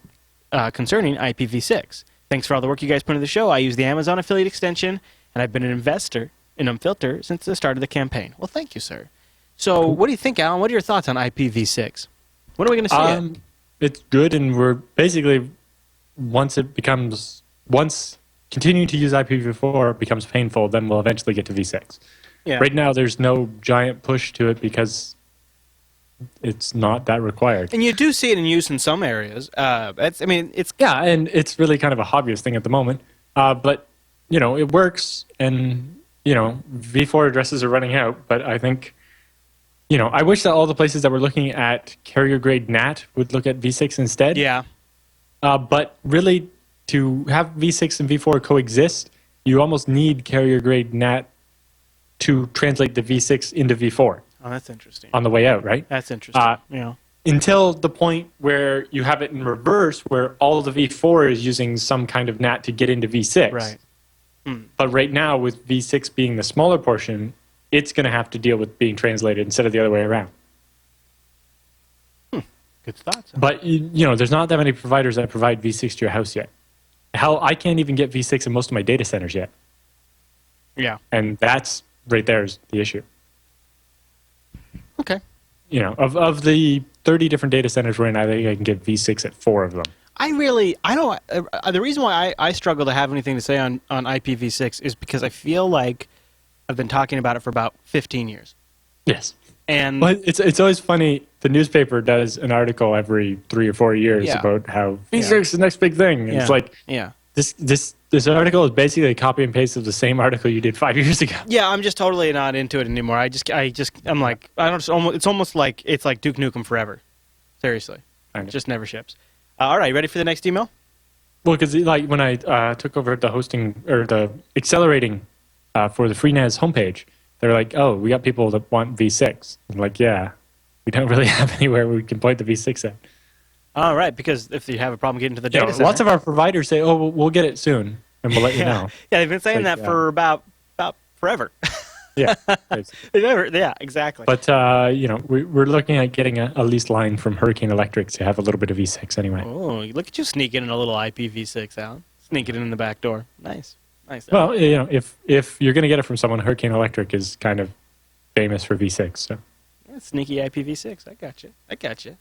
concerning IPv6. Thanks for all the work you guys put into the show. I use the Amazon affiliate extension, and I've been an investor in Unfilter since the start of the campaign. Well, thank you, sir. So what do you think, Alan? What are your thoughts on IPv6? When are we going to see it? It's good, and we're basically, once continuing to use IPv4 becomes painful, then we'll eventually get to V6. Yeah. Right now, there's no giant push to it because it's not that required. And you do see it in use in some areas. It's and it's really kind of a hobbyist thing at the moment. But it works, and V4 addresses are running out. But I think, I wish that all the places that were looking at carrier grade NAT would look at V6 instead. Yeah. But really, to have V6 and V4 coexist, you almost need carrier-grade NAT to translate the V6 into V4. Oh, that's interesting. On the way out, right? That's interesting. Until the point where you have it in reverse, where all of the V4 is using some kind of NAT to get into V6. Right. But right now, with V6 being the smaller portion, it's going to have to deal with being translated instead of the other way around. Good thoughts. But, there's not that many providers that provide V6 to your house yet. Hell, I can't even get V6 in most of my data centers yet. Yeah. And that's right there is the issue. Okay. Of the 30 different data centers we're in, I think I can get V6 at 4 of them. The reason why I struggle to have anything to say on IPv6 is because I feel like I've been talking about it for about 15 years. Yes. But it's always funny. The newspaper does an article every 3 or 4 years about how V6 is the next big thing. And it's like, this This article is basically a copy and paste of the same article you did 5 years ago. Yeah, I'm just totally not into it anymore. I'm like, I don't. It's almost like it's like Duke Nukem Forever. Seriously, it just never ships. All right, ready for the next email? Well, because like when I took over the hosting or the accelerating for the FreeNAS homepage, they're like, "Oh, we got people that want V6." I'm like, "Yeah, we don't really have anywhere where we can point the V6 at." All right, because if you have a problem getting to the data center, lots of our providers say, "Oh, we'll get it soon, and we'll let you know." Yeah, they've been saying that for about forever. Yeah, yeah, exactly. But we're looking at getting a lease line from Hurricane Electric to have a little bit of V6 anyway. Oh, look at you sneaking in a little IPv6 out, sneaking it in the back door. Nice. Well, if you're going to get it from someone, Hurricane Electric is kind of famous for V6. So. Yeah, sneaky IPv6. I got you.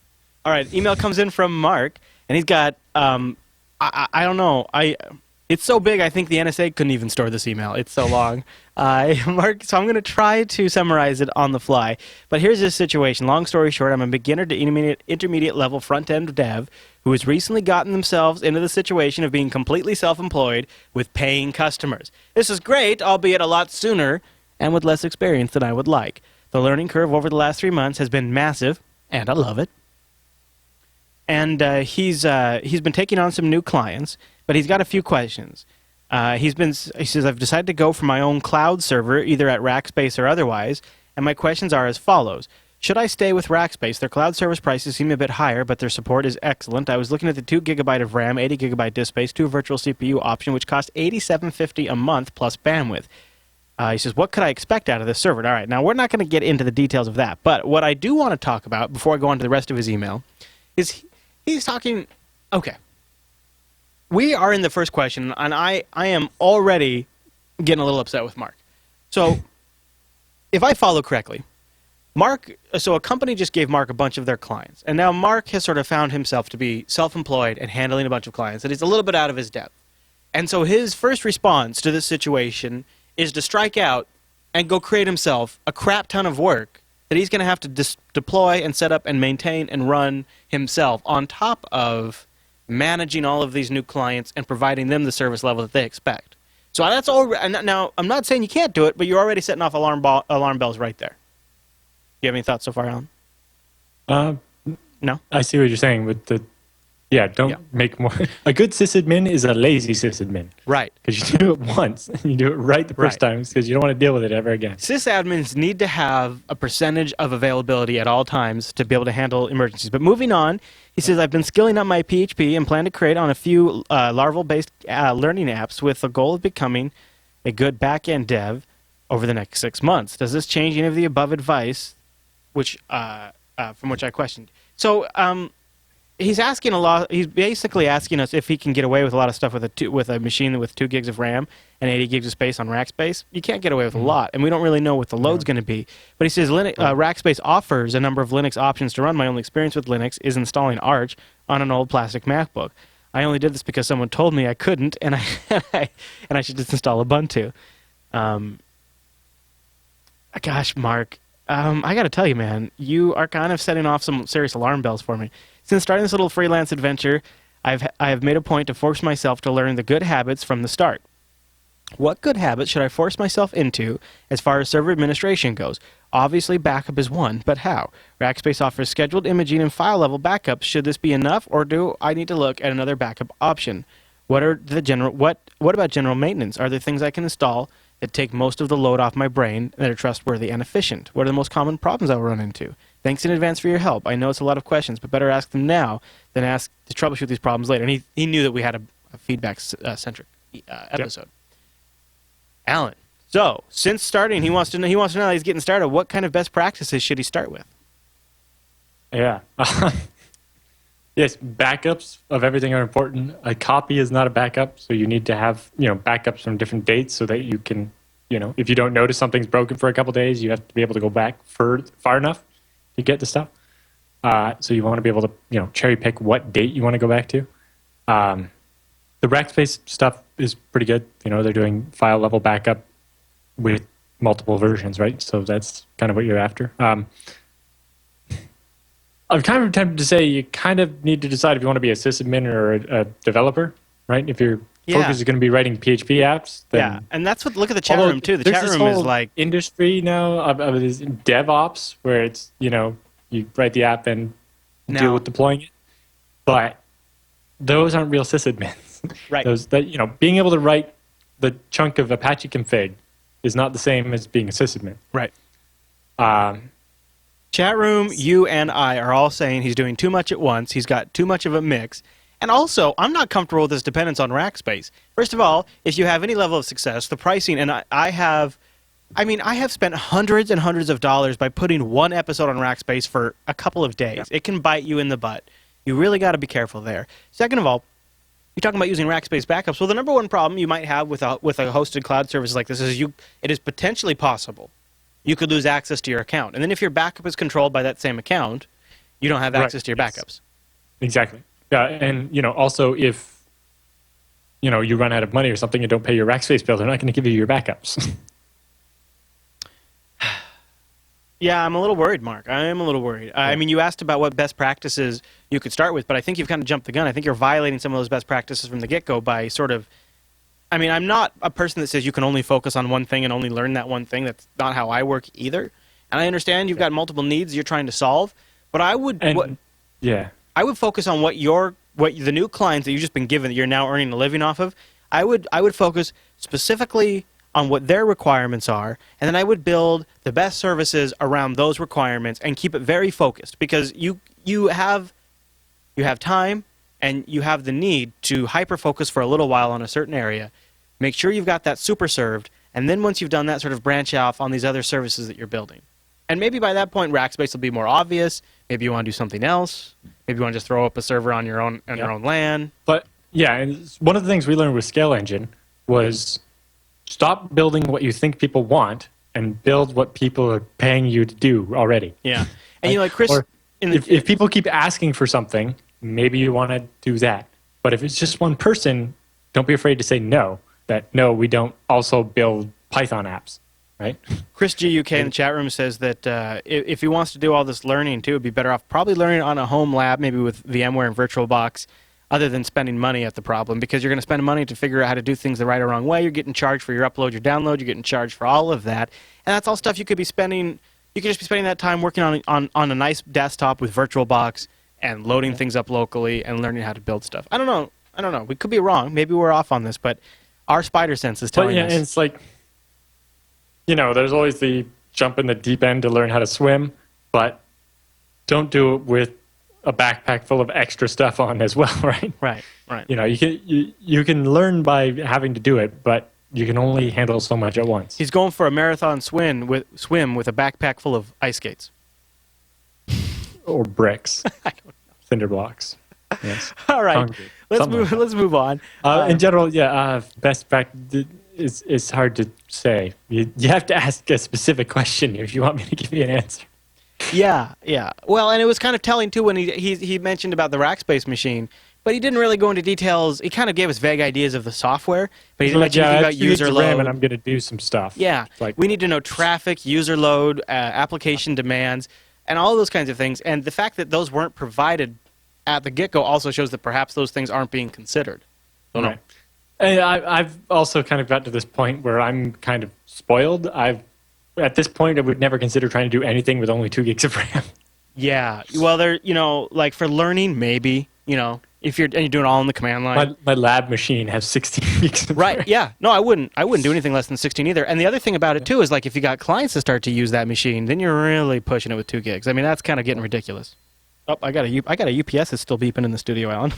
All right, email comes in from Mark, and he's got I don't know. It's so big, I think the NSA couldn't even store this email. It's so long. Mark, so I'm going to try to summarize it on the fly. But here's this situation. Long story short, I'm a beginner to intermediate level front-end dev who has recently gotten themselves into the situation of being completely self-employed with paying customers. This is great, albeit a lot sooner and with less experience than I would like. The learning curve over the last 3 months has been massive, and I love it. And he's been taking on some new clients, but he's got a few questions. He says, I've decided to go for my own cloud server, either at Rackspace or otherwise, and my questions are as follows. Should I stay with Rackspace? Their cloud service prices seem a bit higher, but their support is excellent. I was looking at the 2 GB of RAM, 80 GB disk space, 2 virtual CPU option, which costs $87.50 a month plus bandwidth. He says, what could I expect out of this server? All right, now we're not going to get into the details of that, but what I do want to talk about before I go on to the rest of his email is he's talking, okay. We are in the first question, and I am already getting a little upset with Mark. So, if I follow correctly, so a company just gave Mark a bunch of their clients, and now Mark has sort of found himself to be self-employed and handling a bunch of clients, and he's a little bit out of his depth. And so his first response to this situation is to strike out and go create himself a crap ton of work that he's going to have to deploy and set up and maintain and run himself on top of managing all of these new clients and providing them the service level that they expect. So that's all. Now, I'm not saying you can't do it, but you're already setting off alarm bells right there. Do you have any thoughts so far, Alan? No? I see what you're saying with the... Don't make more... A good sysadmin is a lazy sysadmin. Right. Because you do it once, and you do it right the first time, because you don't want to deal with it ever again. Sysadmins need to have a percentage of availability at all times to be able to handle emergencies. But moving on, he says, I've been skilling up my PHP and plan to create on a few Laravel-based learning apps with the goal of becoming a good back-end dev over the next 6 months. Does this change any of the above advice, which from which I questioned? So, he's asking a lot. He's basically asking us if he can get away with a lot of stuff with a machine with 2 gigs of RAM and 80 gigs of space on Rackspace. You can't get away with a lot, and we don't really know what the load's going to be. But he says Rackspace offers a number of Linux options to run. My only experience with Linux is installing Arch on an old plastic MacBook. I only did this because someone told me I couldn't, and I should just install Ubuntu. Gosh, Mark, I got to tell you, man, you are kind of setting off some serious alarm bells for me. Since starting this little freelance adventure, I have made a point to force myself to learn the good habits from the start. What good habits should I force myself into as far as server administration goes? Obviously, backup is one, but how? Rackspace offers scheduled imaging and file-level backups. Should this be enough, or do I need to look at another backup option? What about general maintenance? Are there things I can install that take most of the load off my brain that are trustworthy and efficient? What are the most common problems I will run into? Thanks in advance for your help. I know it's a lot of questions, but better ask them now than ask to troubleshoot these problems later. And he knew that we had a feedback-centric episode. Yep. Alan, so since starting, he wants to know how he's getting started. What kind of best practices should he start with? Yeah. Yes, backups of everything are important. A copy is not a backup, so you need to have backups from different dates so that you can, if you don't notice something's broken for a couple days, you have to be able to go back far enough to get the stuff. So you want to be able to cherry pick what date you want to go back to. The Rackspace stuff is pretty good. They're doing file level backup with multiple versions, right? So that's kind of what you're after. I'm kind of tempted to say you kind of need to decide if you want to be a sysadmin or a developer, right? If you're Yeah. focus is going to be writing PHP apps, then Yeah, and that's what. Look at the chat although room too. The there's chat this room is whole like, industry now of this DevOps, where it's you write the app and No. deal with deploying it, but those aren't real sysadmins. Right. Those that being able to write the chunk of Apache config is not the same as being a sysadmin. right. Um, Chat room, you and I are all saying he's doing too much at once. He's got too much of a mix. And also, I'm not comfortable with this dependence on rack space. First of all, if you have any level of success, the pricing, and I have spent hundreds and hundreds of dollars by putting one episode on rack space for a couple of days. Yeah. It can bite you in the butt. You really got to be careful there. Second of all, you're talking about using rack space backups. Well, the number one problem you might have with a hosted cloud service like this is it is potentially possible you could lose access to your account. And then if your backup is controlled by that same account, you don't have access to your backups. Exactly. Yeah, and also if you run out of money or something and don't pay your rack space bill, they're not going to give you your backups. Yeah, I'm a little worried, Mark. I am a little worried. I mean, you asked about what best practices you could start with, but I think you've kind of jumped the gun. I think you're violating some of those best practices from the get-go by sort of... I mean, I'm not a person that says you can only focus on one thing and only learn that one thing. That's not how I work either. And I understand you've got multiple needs you're trying to solve, but I would... I would focus on what the new clients that you've just been given that you're now earning a living off of. I would focus specifically on what their requirements are, and then I would build the best services around those requirements and keep it very focused, because you have time and you have the need to hyper focus for a little while on a certain area. Make sure you've got that super served, and then once you've done that, sort of branch off on these other services that you're building. And maybe by that point, Rackspace will be more obvious. Maybe you want to do something else. Maybe you want to just throw up a server on your own LAN. But yeah, and one of the things we learned with Scale Engine was stop building what you think people want and build what people are paying you to do already. Yeah, and Chris, if people keep asking for something, maybe you want to do that. But if it's just one person, don't be afraid to say no. That no, we don't also build Python apps. Right? Chris GUK in the chat room says that if he wants to do all this learning too, it'd be better off probably learning on a home lab, maybe with VMware and VirtualBox, other than spending money at the problem, because you're going to spend money to figure out how to do things the right or wrong way. You're getting charged for your upload, your download, you're getting charged for all of that, and that's all stuff you could be spending. You could just be spending that time working on a nice desktop with VirtualBox and loading things up locally and learning how to build stuff. I don't know. We could be wrong. Maybe we're off on this, but our spider sense is telling us. And it's like, there's always the jump in the deep end to learn how to swim, but don't do it with a backpack full of extra stuff on as well, right? Right. You can learn by having to do it, but you can only handle so much at once. He's going for a marathon swim with a backpack full of ice skates. Or bricks. I don't know. Cinder blocks. Yes. All right. Concrete. Let's move on. In general, best practice... It's hard to say. You have to ask a specific question if you want me to give you an answer. Yeah. Well, and it was kind of telling, too, when he mentioned about the Rackspace machine, but he didn't really go into details. He kind of gave us vague ideas of the software, but he didn't mention anything about user load. And I'm going to do some stuff. Yeah. We need to know traffic, user load, application demands, and all those kinds of things. And the fact that those weren't provided at the get-go also shows that perhaps those things aren't being considered. Right. And I've also kind of got to this point where I'm kind of spoiled. At this point, I would never consider trying to do anything with only 2 gigs of RAM. Yeah. Well, like for learning, maybe, if you're doing it all in the command line. My lab machine has 16 gigs of RAM. Right. Yeah. No, I wouldn't do anything less than 16 either. And the other thing about it too is, like, if you got clients to start to use that machine, then you're really pushing it with 2 gigs. I mean, that's kind of getting ridiculous. Oh, I got a UPS that's still beeping in the studio, Alan.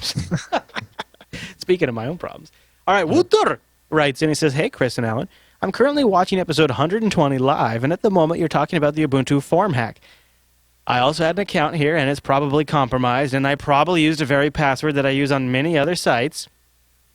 Speaking of my own problems. All right, Wouter writes in. He says, "Hey, Chris and Alan, I'm currently watching episode 120 live, and at the moment you're talking about the Ubuntu form hack. I also had an account here, and it's probably compromised, and I probably used a very password that I use on many other sites."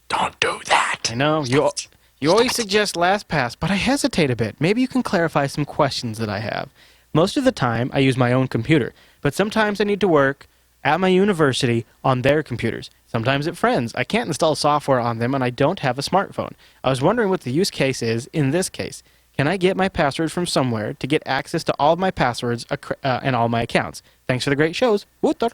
Don't do that. I know. You always suggest LastPass, but I hesitate a bit. Maybe you can clarify some questions that I have. Most of the time, I use my own computer, but sometimes I need to work at my university on their computers. Sometimes at friends. I can't install software on them, and I don't have a smartphone. I was wondering what the use case is in this case. Can I get my password from somewhere to get access to all of my passwords and all my accounts? Thanks for the great shows. Wouter.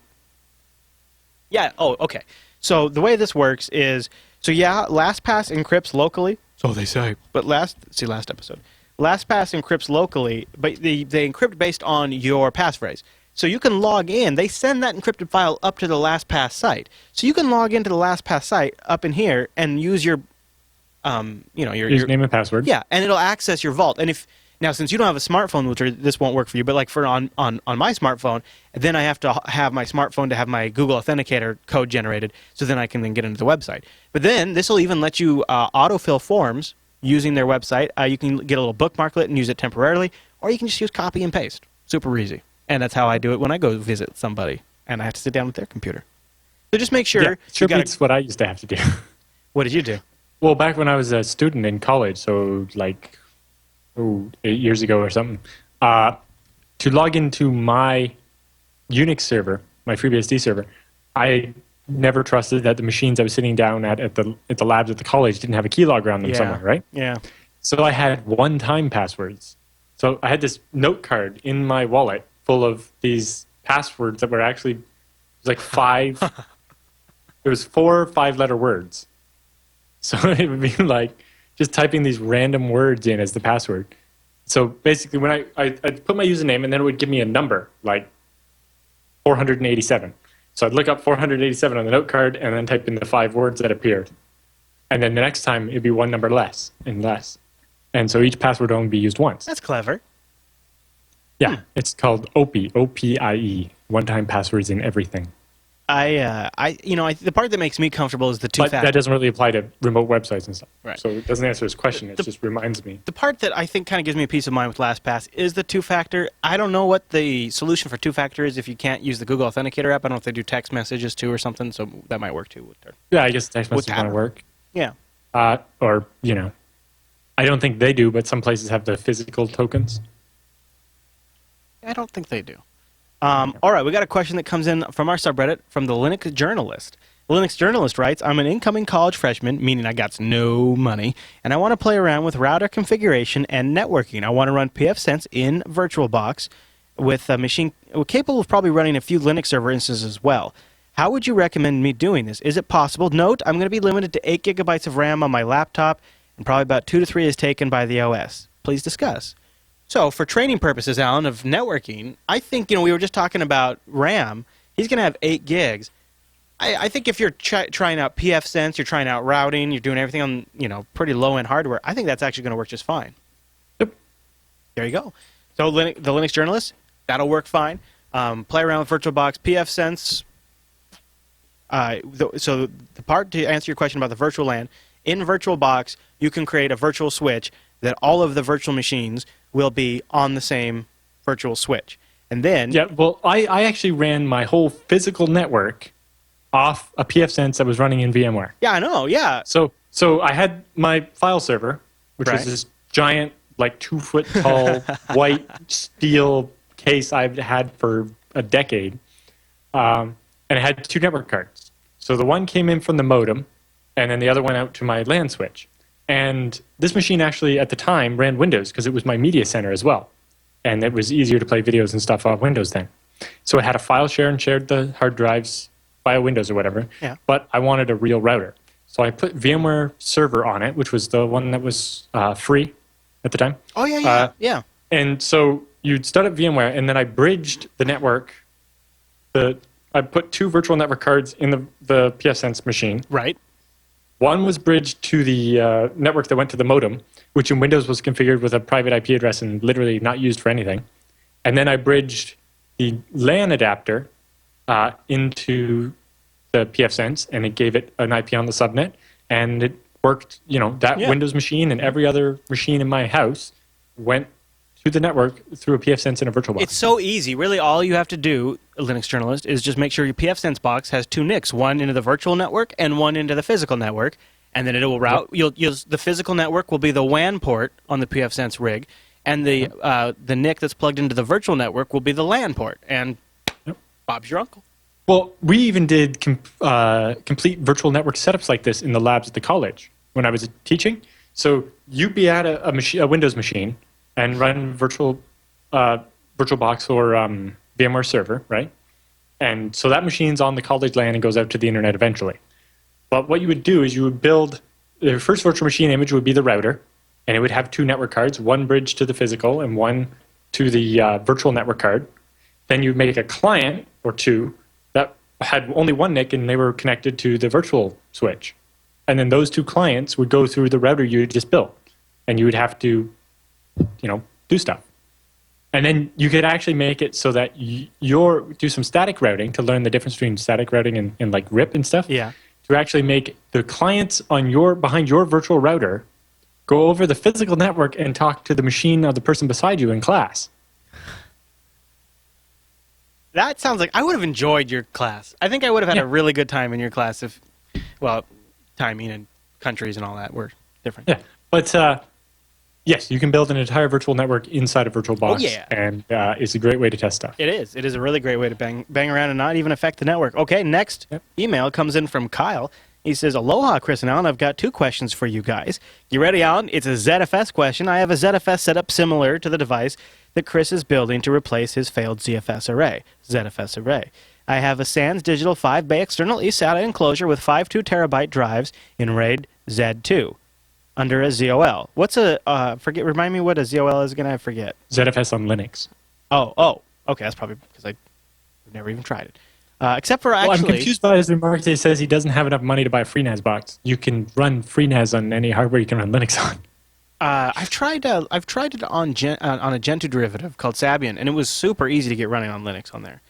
Yeah, okay. So the way this works is, LastPass encrypts locally. So they say. But last episode. LastPass encrypts locally, but they encrypt based on your passphrase. So you can log in. They send that encrypted file up to the LastPass site. So you can log into the LastPass site up in here and use your, your username and password. Yeah, and it'll access your vault. And now since you don't have a smartphone, this won't work for you. But like on my smartphone, then I have to have my smartphone to have my Google Authenticator code generated. So then I can then get into the website. But then this will even let you autofill forms using their website. You can get a little bookmarklet and use it temporarily, or you can just use copy and paste. Super easy. And that's how I do it when I go visit somebody and I have to sit down with their computer. So just make sure. Yeah, beats what I used to have to do. What did you do? Well, back when I was a student in college, so like 8 years ago or something, to log into my Unix server, my FreeBSD server, I never trusted that the machines I was sitting down at the labs at the college didn't have a keylogger on them somewhere, right? Yeah. So I had one-time passwords. So I had this note card in my wallet full of these passwords that were actually, it was like 5, it was 4 5-letter words. So it would be like just typing these random words in as the password. So basically when I'd put my username and then it would give me a number, like 487. So I'd look up 487 on the note card and then type in the 5 words that appeared. And then the next time it'd be one number less and less. And so each password would only be used once. That's clever. Yeah, it's called OPIE, O-P-I-E, one-time passwords in everything. The part that makes me comfortable is the But two-factor. that doesn't really apply to remote websites and stuff. Right. So it doesn't answer his question. It just reminds me. The part that I think kind of gives me a peace of mind with LastPass is the two-factor. I don't know what the solution for two-factor is if you can't use the Google Authenticator app. I don't know if they do text messages too or something, so that might work too. Yeah, I guess text messages want to work. Yeah. I don't think they do, but some places have the physical tokens. I don't think they do. All right, we got a question that comes in from our subreddit from the Linux Journalist. The Linux Journalist writes, I'm an incoming college freshman, meaning I got no money, and I want to play around with router configuration and networking. I want to run pfSense in VirtualBox with a machine capable of probably running a few Linux server instances as well. How would you recommend me doing this? Is it possible? Note, I'm going to be limited to 8 gigabytes of RAM on my laptop, and probably about 2 to 3 is taken by the OS. Please discuss. So for training purposes, Alan, of networking, I think, we were just talking about RAM. He's going to have 8 gigs. I think if you're trying out pfSense, you're trying out routing, you're doing everything on, pretty low-end hardware, I think that's actually going to work just fine. Yep. There you go. So the Linux Journalist, that'll work fine. Play around with VirtualBox, pfSense. So the part to answer your question about the virtual LAN, in VirtualBox, you can create a virtual switch that all of the virtual machines will be on the same virtual switch. And then... Yeah, well, I actually ran my whole physical network off a pfSense that was running in VMware. Yeah, I know, yeah. So I had my file server, which was this giant, like 2-foot-tall, white steel case I've had for a decade. And it had 2 network cards. So the one came in from the modem, and then the other went out to my LAN switch. And this machine actually, at the time, ran Windows because it was my media center as well. And it was easier to play videos and stuff off Windows then. So it had a file share and shared the hard drives via Windows or whatever. Yeah. But I wanted a real router. So I put VMware Server on it, which was the one that was free at the time. Oh, yeah, yeah. And so you'd start up VMware, and then I bridged the network. I put 2 virtual network cards in the pfSense machine. Right. One was bridged to the network that went to the modem, which in Windows was configured with a private IP address and literally not used for anything. And then I bridged the LAN adapter into the pfSense, and it gave it an IP on the subnet. And it worked, Windows machine and every other machine in my house went to the network through a pfSense and a VirtualBox. It's so easy. Really, all you have to do, Linux Journalist, is just make sure your pfSense box has 2 NICs, one into the virtual network and one into the physical network, and then it will route. Yep. The physical network will be the WAN port on the pfSense rig, and the NIC that's plugged into the virtual network will be the LAN port, and Bob's your uncle. Well, we even did complete virtual network setups like this in the labs at the college when I was teaching. So you'd be at a Windows machine and run VirtualBox or VMware Server, right? And so that machine's on the college LAN and goes out to the internet eventually. But what you would do is you would build the first virtual machine image would be the router, and it would have two network cards, one bridge to the physical and one to the virtual network card. Then you would make a client or two that had only one NIC and they were connected to the virtual switch. And then those two clients would go through the router you had just built, and you would have to, do stuff. And then you could actually make it so that do some static routing to learn the difference between static routing and like RIP and stuff. Yeah. To actually make the clients behind your virtual router go over the physical network and talk to the machine of the person beside you in class. That sounds like I would have enjoyed your class. I think I would have had a really good time in your class if, timing and countries and all that were different. Yeah, but yes, you can build an entire virtual network inside a VirtualBox. Oh, yeah. And it's a great way to test stuff. It is. It is a really great way to bang around and not even affect the network. Okay, next email comes in from Kyle. He says, Aloha, Chris and Alan. I've got two questions for you guys. You ready, Alan? It's a ZFS question. I have a ZFS setup similar to the device that Chris is building to replace his failed ZFS array. I have a SANS Digital 5-bay external eSATA enclosure with 5 2-terabyte drives in RAID Z2 under a ZOL. What's remind me what a ZOL is again? I forget. ZFS on Linux. Oh, okay. That's probably because I've never even tried it. Except for actually... I'm confused by his remark that he says he doesn't have enough money to buy a FreeNAS box. You can run FreeNAS on any hardware you can run Linux on. I've tried it on a Gentoo derivative called Sabian, and it was super easy to get running on Linux on there.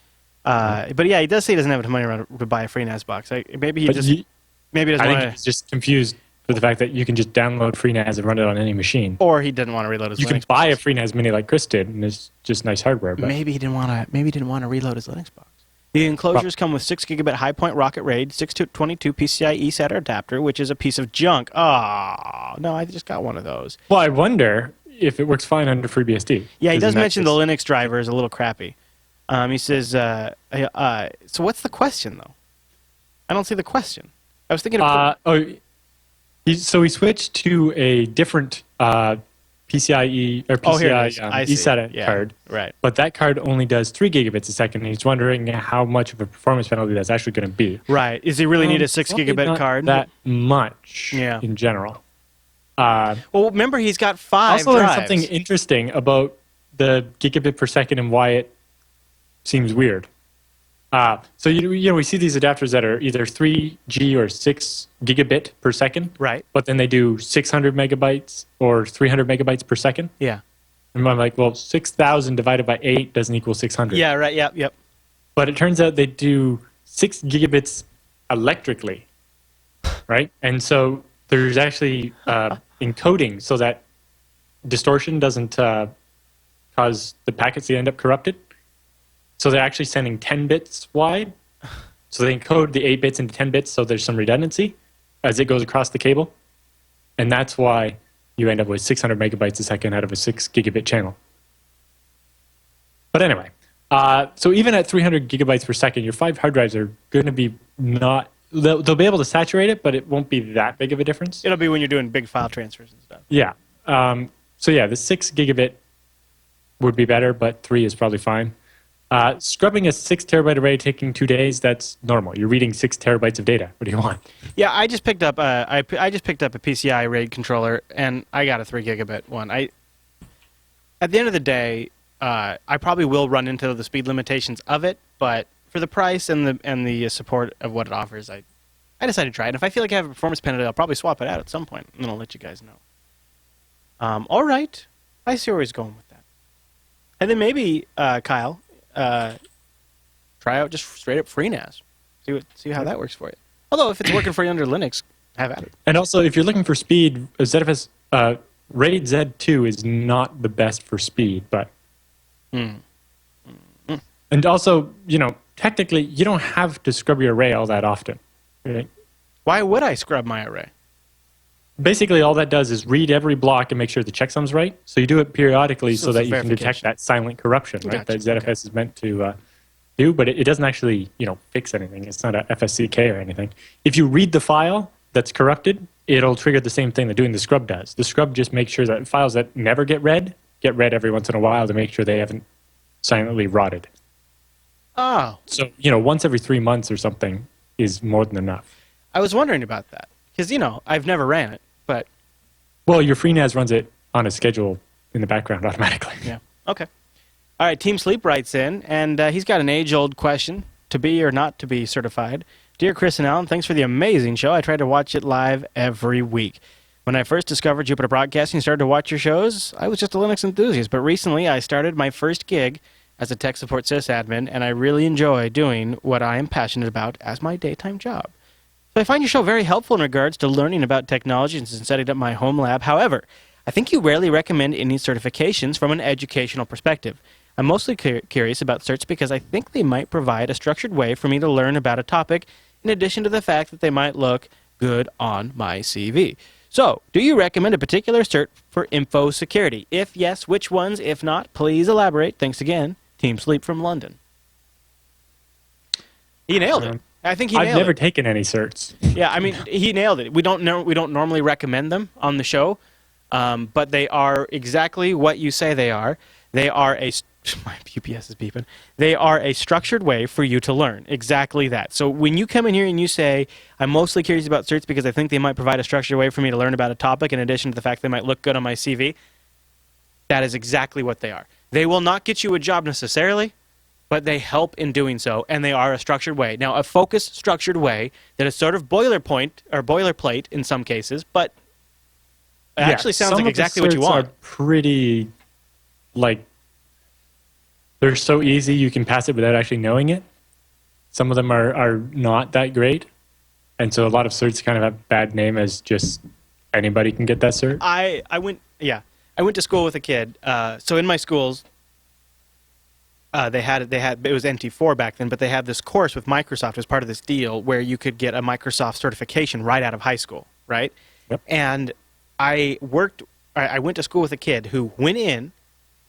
But yeah, he does say he doesn't have enough money to buy a FreeNAS box. Maybe he doesn't I think want to... he's just confused with the fact that you can just download FreeNAS and run it on any machine. Or he didn't want to reload his Linux box. You can buy a FreeNAS Mini like Chris did, and it's just nice hardware. But Maybe he didn't want to reload his Linux box. The enclosures come with 6 gigabit high point Rocket RAID, 622 PCIe eSATA adapter, which is a piece of junk. Oh, no, I just got one of those. Well, I wonder if it works fine under FreeBSD. Yeah, he does mention the Linux driver is a little crappy. He says, so what's the question, though? I don't see the question. I was thinking of... So he switched to a different PCIe or PCI eSATA card. Right. But that card only does 3 gigabits a second. And he's wondering how much of a performance penalty that's actually going to be. Right. Does he really need a 6 gigabit not card? That much in general. Well, remember, he's got 5 also, drives. there's something interesting about the gigabit per second and why it seems weird. So we see these adapters that are either 3G or 6 gigabit per second. Right. But then they do 600 megabytes or 300 megabytes per second. Yeah. And I'm like, well, 6,000 divided by 8 doesn't equal 600. Yeah, right, yep. But it turns out they do 6 gigabits electrically, right? And so there's actually encoding so that distortion doesn't cause the packets to end up corrupted. So they're actually sending 10 bits wide. So they encode the 8 bits into 10 bits, so there's some redundancy as it goes across the cable. And that's why you end up with 600 megabytes a second out of a 6 gigabit channel. But anyway, so even at 300 gigabytes per second, your 5 hard drives are going to be they'll be able to saturate it, but it won't be that big of a difference. It'll be when you're doing big file transfers and stuff. Yeah. So yeah, the 6 gigabit would be better, but 3 is probably fine. Scrubbing a 6 terabyte array taking 2 days, that's normal. You're reading 6 terabytes of data. What do you want? Yeah, I just picked up a PCI RAID controller, and I got a 3 gigabit one. At the end of the day, I probably will run into the speed limitations of it, but for the price and the support of what it offers, I decided to try it. And if I feel like I have a performance penalty, I'll probably swap it out at some point, and then I'll let you guys know. All right. I see where he's going with that. And then maybe, Kyle... try out just straight up FreeNAS. See how that works for you. Although if it's working for you under Linux, have at it. And also, if you're looking for speed, ZFS RAID Z2 is not the best for speed, but and also, technically, you don't have to scrub your array all that often. Right? Why would I scrub my array? Basically, all that does is read every block and make sure the checksum's right. So you do it periodically so that you can detect that silent corruption, right? That ZFS is meant to do, but it doesn't actually, fix anything. It's not a FSCK or anything. If you read the file that's corrupted, it'll trigger the same thing that doing the scrub does. The scrub just makes sure that files that never get read every once in a while to make sure they haven't silently rotted. Oh. So, once every 3 months or something is more than enough. I was wondering about that because I've never ran it, but Well, your FreeNAS runs it on a schedule in the background automatically. yeah. Okay. All right. Team Sleep writes in, and he's got an age-old question: to be or not to be certified. Dear Chris and Alan, thanks for the amazing show. I try to watch it live every week. When I first discovered Jupiter Broadcasting and started to watch your shows, I was just a Linux enthusiast. But recently, I started my first gig as a tech support sysadmin, and I really enjoy doing what I am passionate about as my daytime job. So I find your show very helpful in regards to learning about technology and setting up my home lab. However, I think you rarely recommend any certifications from an educational perspective. I'm mostly curious about certs because I think they might provide a structured way for me to learn about a topic in addition to the fact that they might look good on my CV. So, do you recommend a particular cert for info security? If yes, which ones? If not, please elaborate. Thanks again, Team Sleep from London. He nailed it. I think he nailed it. I've never taken any certs. Yeah, I mean, he nailed it. We don't normally recommend them on the show, but they are exactly what you say they are. They are my UPS is beeping. They are a structured way for you to learn. Exactly that. So when you come in here and you say, I'm mostly curious about certs because I think they might provide a structured way for me to learn about a topic in addition to the fact they might look good on my CV, that is exactly what they are. They will not get you a job necessarily, but they help in doing so, and they are a structured way. Now, a focused, structured way that is sort of boilerplate in some cases, but it actually sounds like exactly what you want. Some of the certs are pretty, they're so easy you can pass it without actually knowing it. Some of them are not that great, and so a lot of certs kind of have a bad name as just anybody can get that cert. I went to school with a kid. So in my schools, they had it was NT4 back then, but they had this course with Microsoft as part of this deal where you could get a Microsoft certification right out of high school, right? Yep. And I went to school with a kid who went in,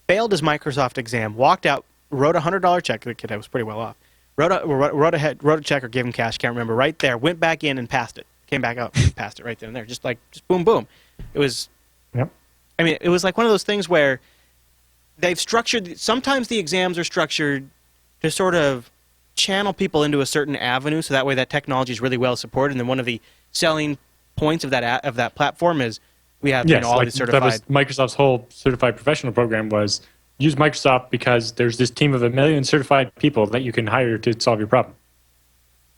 failed his Microsoft exam, walked out, wrote a $100 check. The kid was pretty well off. Wrote a check or gave him cash, can't remember. Right there, went back in and passed it. Came back out, and passed it right then and there. Just boom, boom. It was. Yep. I mean, it was like one of those things where they've structured. Sometimes the exams are structured to sort of channel people into a certain avenue, so that way that technology is really well supported. And then one of the selling points of that platform is we have all these certified. That was Microsoft's whole certified professional program was use Microsoft because there's this team of 1 million certified people that you can hire to solve your problem.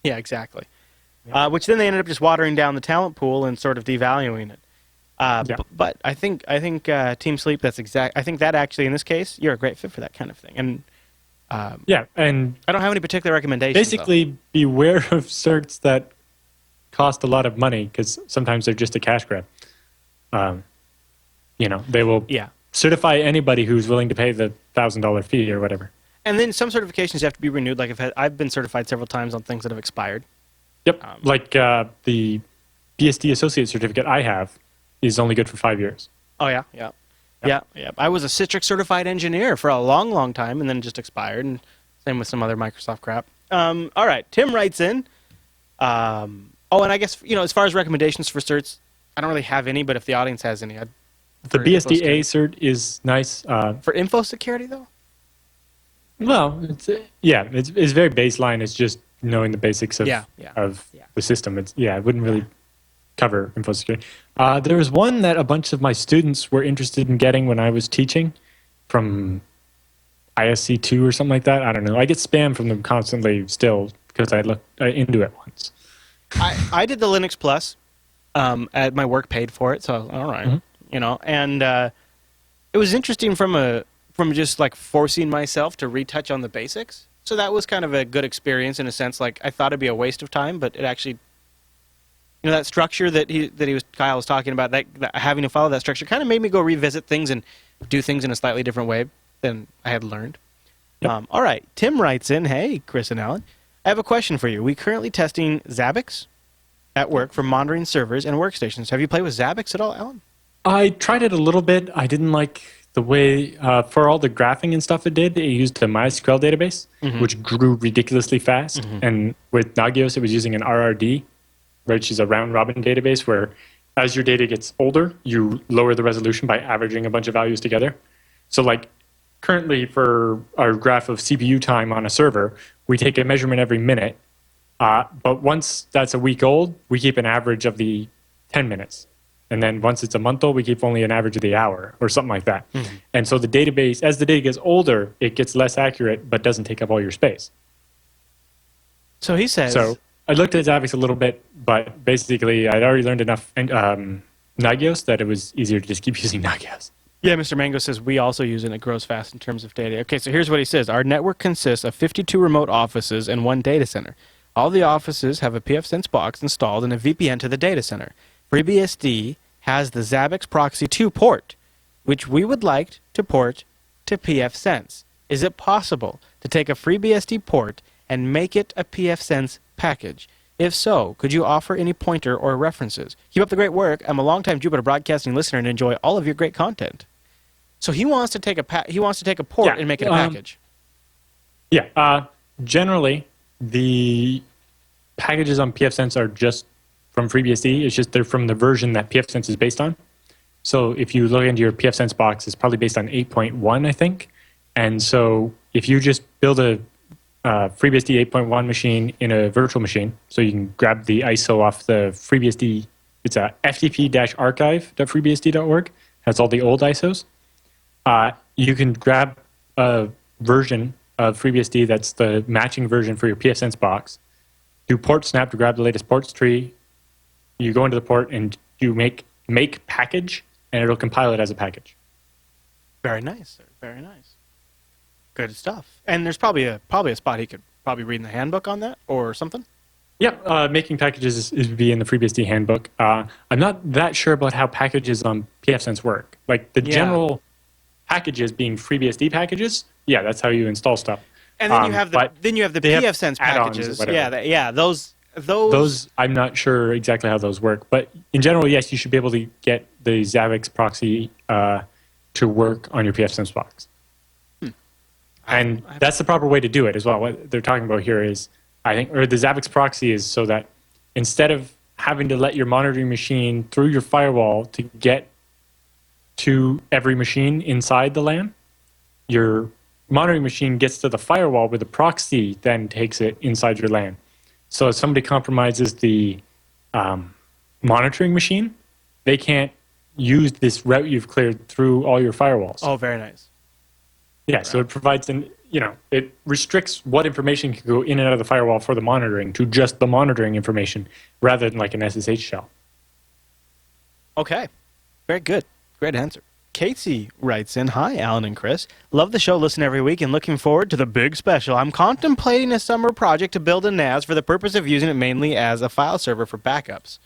Yeah, exactly. Yeah. Which then they ended up just watering down the talent pool and sort of devaluing it. But I think Team Sleep. I think that actually in this case you're a great fit for that kind of thing. And and I don't have any particular recommendations. Basically, beware of certs that cost a lot of money because sometimes they're just a cash grab. They will certify anybody who's willing to pay the $1,000 fee or whatever. And then some certifications have to be renewed. Like I've been certified several times on things that have expired. Yep. The BSD associate certificate I have is only good for 5 years. Oh yeah. I was a Citrix certified engineer for a long, long time, and then it just expired. And same with some other Microsoft crap. All right, Tim writes in. And I guess as far as recommendations for certs, I don't really have any, but if the audience has any, the BSDA cert is nice. For info security, though? Well, it's very baseline. It's just knowing the basics of the system. It wouldn't really cover info security. There was one that a bunch of my students were interested in getting when I was teaching from ISC2 or something like that. I don't know. I get spam from them constantly still because I looked into it once. I did the Linux Plus. At my work paid for it, so all right, and it was interesting from just like forcing myself to retouch on the basics. So that was kind of a good experience in a sense. Like I thought it'd be a waste of time, but it actually, that structure that Kyle was talking about, that having to follow that structure kind of made me go revisit things and do things in a slightly different way than I had learned. Yep. All right, Tim writes in, hey, Chris and Alan, I have a question for you. We currently testing Zabbix at work for monitoring servers and workstations. Have you played with Zabbix at all, Alan? I tried it a little bit. I didn't like the way, for all the graphing and stuff it did, it used a MySQL database, which grew ridiculously fast. And with Nagios, it was using an RRD, which is a round-robin database where as your data gets older, you lower the resolution by averaging a bunch of values together. So currently for our graph of CPU time on a server, we take a measurement every minute, But once that's a week old, we keep an average of the 10 minutes. And then once it's a month old, we keep only an average of the hour or something like that. Mm-hmm. And so the database, as the data gets older, it gets less accurate, but doesn't take up all your space. So he says... So I looked at Zabbix a little bit, but basically I'd already learned enough Nagios that it was easier to just keep using Nagios. Yeah, Mr. Mango says we also use it and it grows fast in terms of data. Okay, so here's what he says. Our network consists of 52 remote offices and 1 data center. All the offices have a pfSense box installed and a VPN to the data center. FreeBSD has the Zabbix Proxy 2 port, which we would like to port to pfSense. Is it possible to take a FreeBSD port and make it a pfSense package? If so, could you offer any pointer or references? Keep up the great work. I'm a longtime Jupiter Broadcasting listener and enjoy all of your great content. So he wants to take a port and make it a package. Generally, the packages on pfSense are just from FreeBSD. It's just they're from the version that pfSense is based on. So if you look into your pfSense box, it's probably based on 8.1, I think. And so if you just build a FreeBSD 8.1 machine in a virtual machine, so you can grab the ISO off the FreeBSD. It's a ftp-archive.freebsd.org. Has all the old ISOs. You can grab a version of FreeBSD that's the matching version for your pfSense box. Do port snap to grab the latest ports tree. You go into the port and you make package, and it'll compile it as a package. Very nice, sir. Very nice. Good stuff. And there's probably a spot he could probably read in the handbook on that or something. Yeah, making packages would be in the FreeBSD handbook. I'm not that sure about how packages on pfSense work. Like the general packages being FreeBSD packages. Yeah, that's how you install stuff. And then you have the pfSense packages. Those I'm not sure exactly how those work, but in general, yes, you should be able to get the Zabbix proxy to work on your pfSense box. And that's the proper way to do it as well. What they're talking about here is, I think, or the Zabbix proxy is so that instead of having to let your monitoring machine through your firewall to get to every machine inside the LAN, your monitoring machine gets to the firewall where the proxy then takes it inside your LAN. So if somebody compromises the monitoring machine, they can't use this route you've cleared through all your firewalls. Oh, very nice. Yeah, right. So it provides it restricts what information can go in and out of the firewall for the monitoring to just the monitoring information rather than like an SSH shell. Okay. Very good. Great answer. Casey writes in, "Hi, Alan and Chris. Love the show, listen every week, and looking forward to the big special. I'm contemplating a summer project to build a NAS for the purpose of using it mainly as a file server for backups,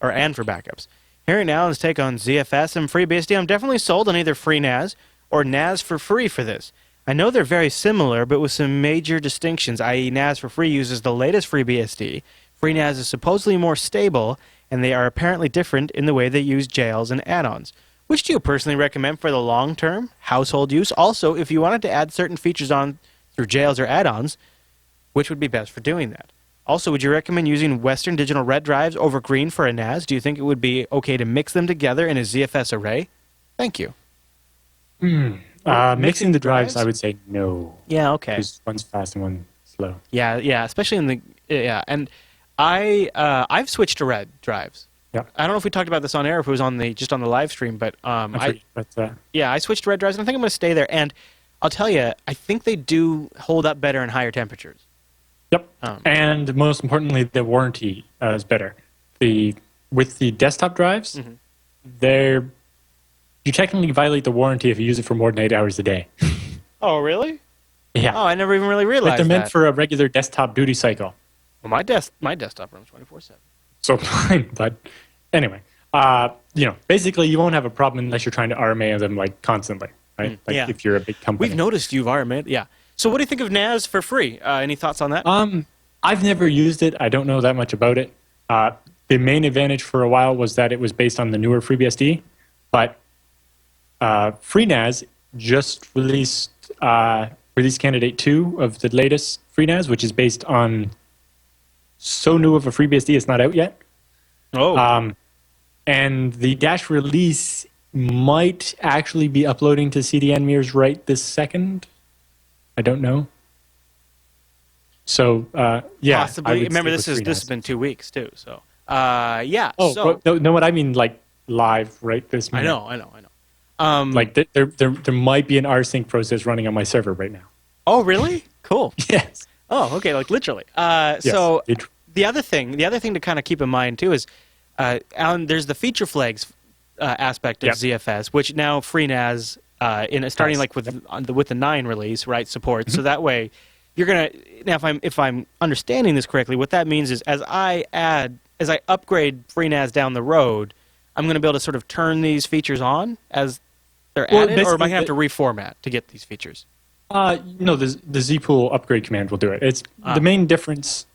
and for backups. Hearing Alan's take on ZFS and FreeBSD, I'm definitely sold on either FreeNAS or NAS for free for this. I know they're very similar, but with some major distinctions, i.e. NAS for free uses the latest FreeBSD. FreeNAS is supposedly more stable, and they are apparently different in the way they use jails and add-ons. Which do you personally recommend for the long-term household use? Also, if you wanted to add certain features on through jails or add-ons, which would be best for doing that? Also, would you recommend using Western Digital Red drives over green for a NAS? Do you think it would be okay to mix them together in a ZFS array? Thank you." Mixing the drives, I would say no. Yeah, okay. Because one's fast and one's slow. Yeah, especially in the and I've switched to red drives. Yeah. I don't know if we talked about this on air, if it was on the just on the live stream, but I switched to red drives, and I think I'm going to stay there. And I'll tell you, I think they do hold up better in higher temperatures. Yep. And most importantly, the warranty is better. With the desktop drives, you technically violate the warranty if you use it for more than 8 hours a day. Oh, really? Yeah. Oh, I never even really realized they're meant for a regular desktop duty cycle. Well, my desktop runs 24/7. So fine, but anyway, basically you won't have a problem unless you're trying to RMA them like constantly, right? If you're a big company. We've noticed you've RMA'd, yeah. So what do you think of NAS for free? Any thoughts on that? I've never used it. I don't know that much about it. The main advantage for a while was that it was based on the newer FreeBSD, but FreeNAS just released release candidate 2 of the latest FreeNAS, which is based on so new of a FreeBSD it's not out yet. Oh. And the dash release might actually be uploading to CDN mirrors right this second. I don't know. So yeah, I Possibly. would Remember, stick with this has FreeNAS. been 2 weeks too. So yeah. Oh, so but no, what I mean, like live right this I minute. know. Like there might be an rsync process running on my server right now. Oh, really? Cool. Yes. Oh, okay. Like literally. Yes. So the other thing to kind of keep in mind too is, Alan, there's the feature flags aspect of ZFS, which now FreeNAS starting like with the 9 release, right, supports. So that way, you're gonna now if I'm understanding this correctly, what that means is as I upgrade FreeNAS down the road, I'm going to be able to sort of turn these features on as they're added, or am I going to have to reformat to get these features? No, the zpool upgrade command will do it. It's the main difference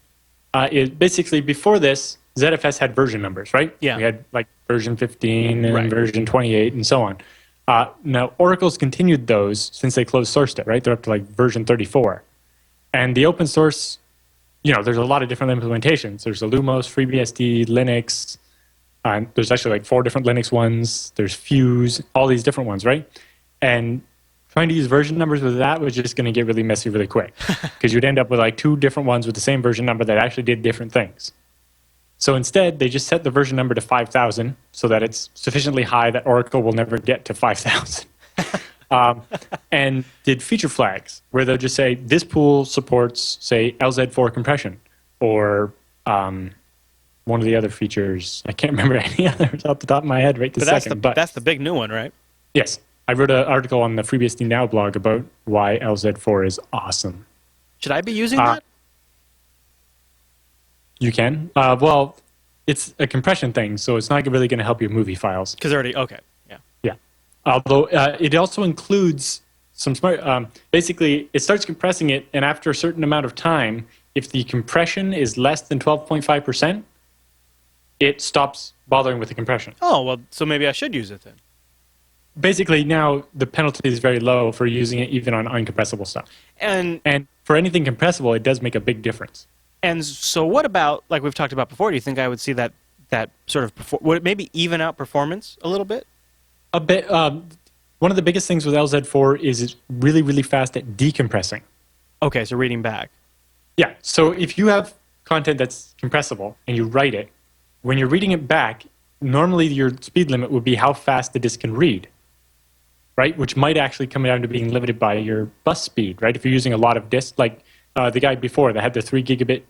is basically before this, ZFS had version numbers, right? Yeah. We had like version 15 and Right. version 28 and so on. Now, Oracle's continued those since they closed sourced it, right? They're up to like version 34. And the open source, there's a lot of different implementations. There's Illumos, FreeBSD, Linux. There's actually like 4 different Linux ones. There's Fuse, all these different ones, right? And trying to use version numbers with that was just going to get really messy really quick because you'd end up with like 2 different ones with the same version number that actually did different things. So instead, they just set the version number to 5,000 so that it's sufficiently high that Oracle will never get to 5,000. And did feature flags where they'll just say, this pool supports, say, LZ4 compression or one of the other features. I can't remember any others off the top of my head right this second. But that's the big new one, right? Yes. I wrote an article on the FreeBSD Now blog about why LZ4 is awesome. Should I be using that? You can. Well, it's a compression thing, so it's not really going to help your movie files. Because okay. Yeah. Yeah. Although it also includes some smart... basically, it starts compressing it, and after a certain amount of time, if the compression is less than 12.5%, it stops bothering with the compression. Oh, well, so maybe I should use it then. Basically, now the penalty is very low for using it even on uncompressible stuff. And for anything compressible, it does make a big difference. And so what about, like we've talked about before, do you think I would see that sort of, would it maybe even out performance a little bit? A bit. One of the biggest things with LZ4 is it's really, really fast at decompressing. Okay, so reading back. Yeah, so if you have content that's compressible and you write it, when you're reading it back, normally your speed limit would be how fast the disk can read, right? Which might actually come down to being limited by your bus speed, right? If you're using a lot of disk, like the guy before that had the 3 gigabit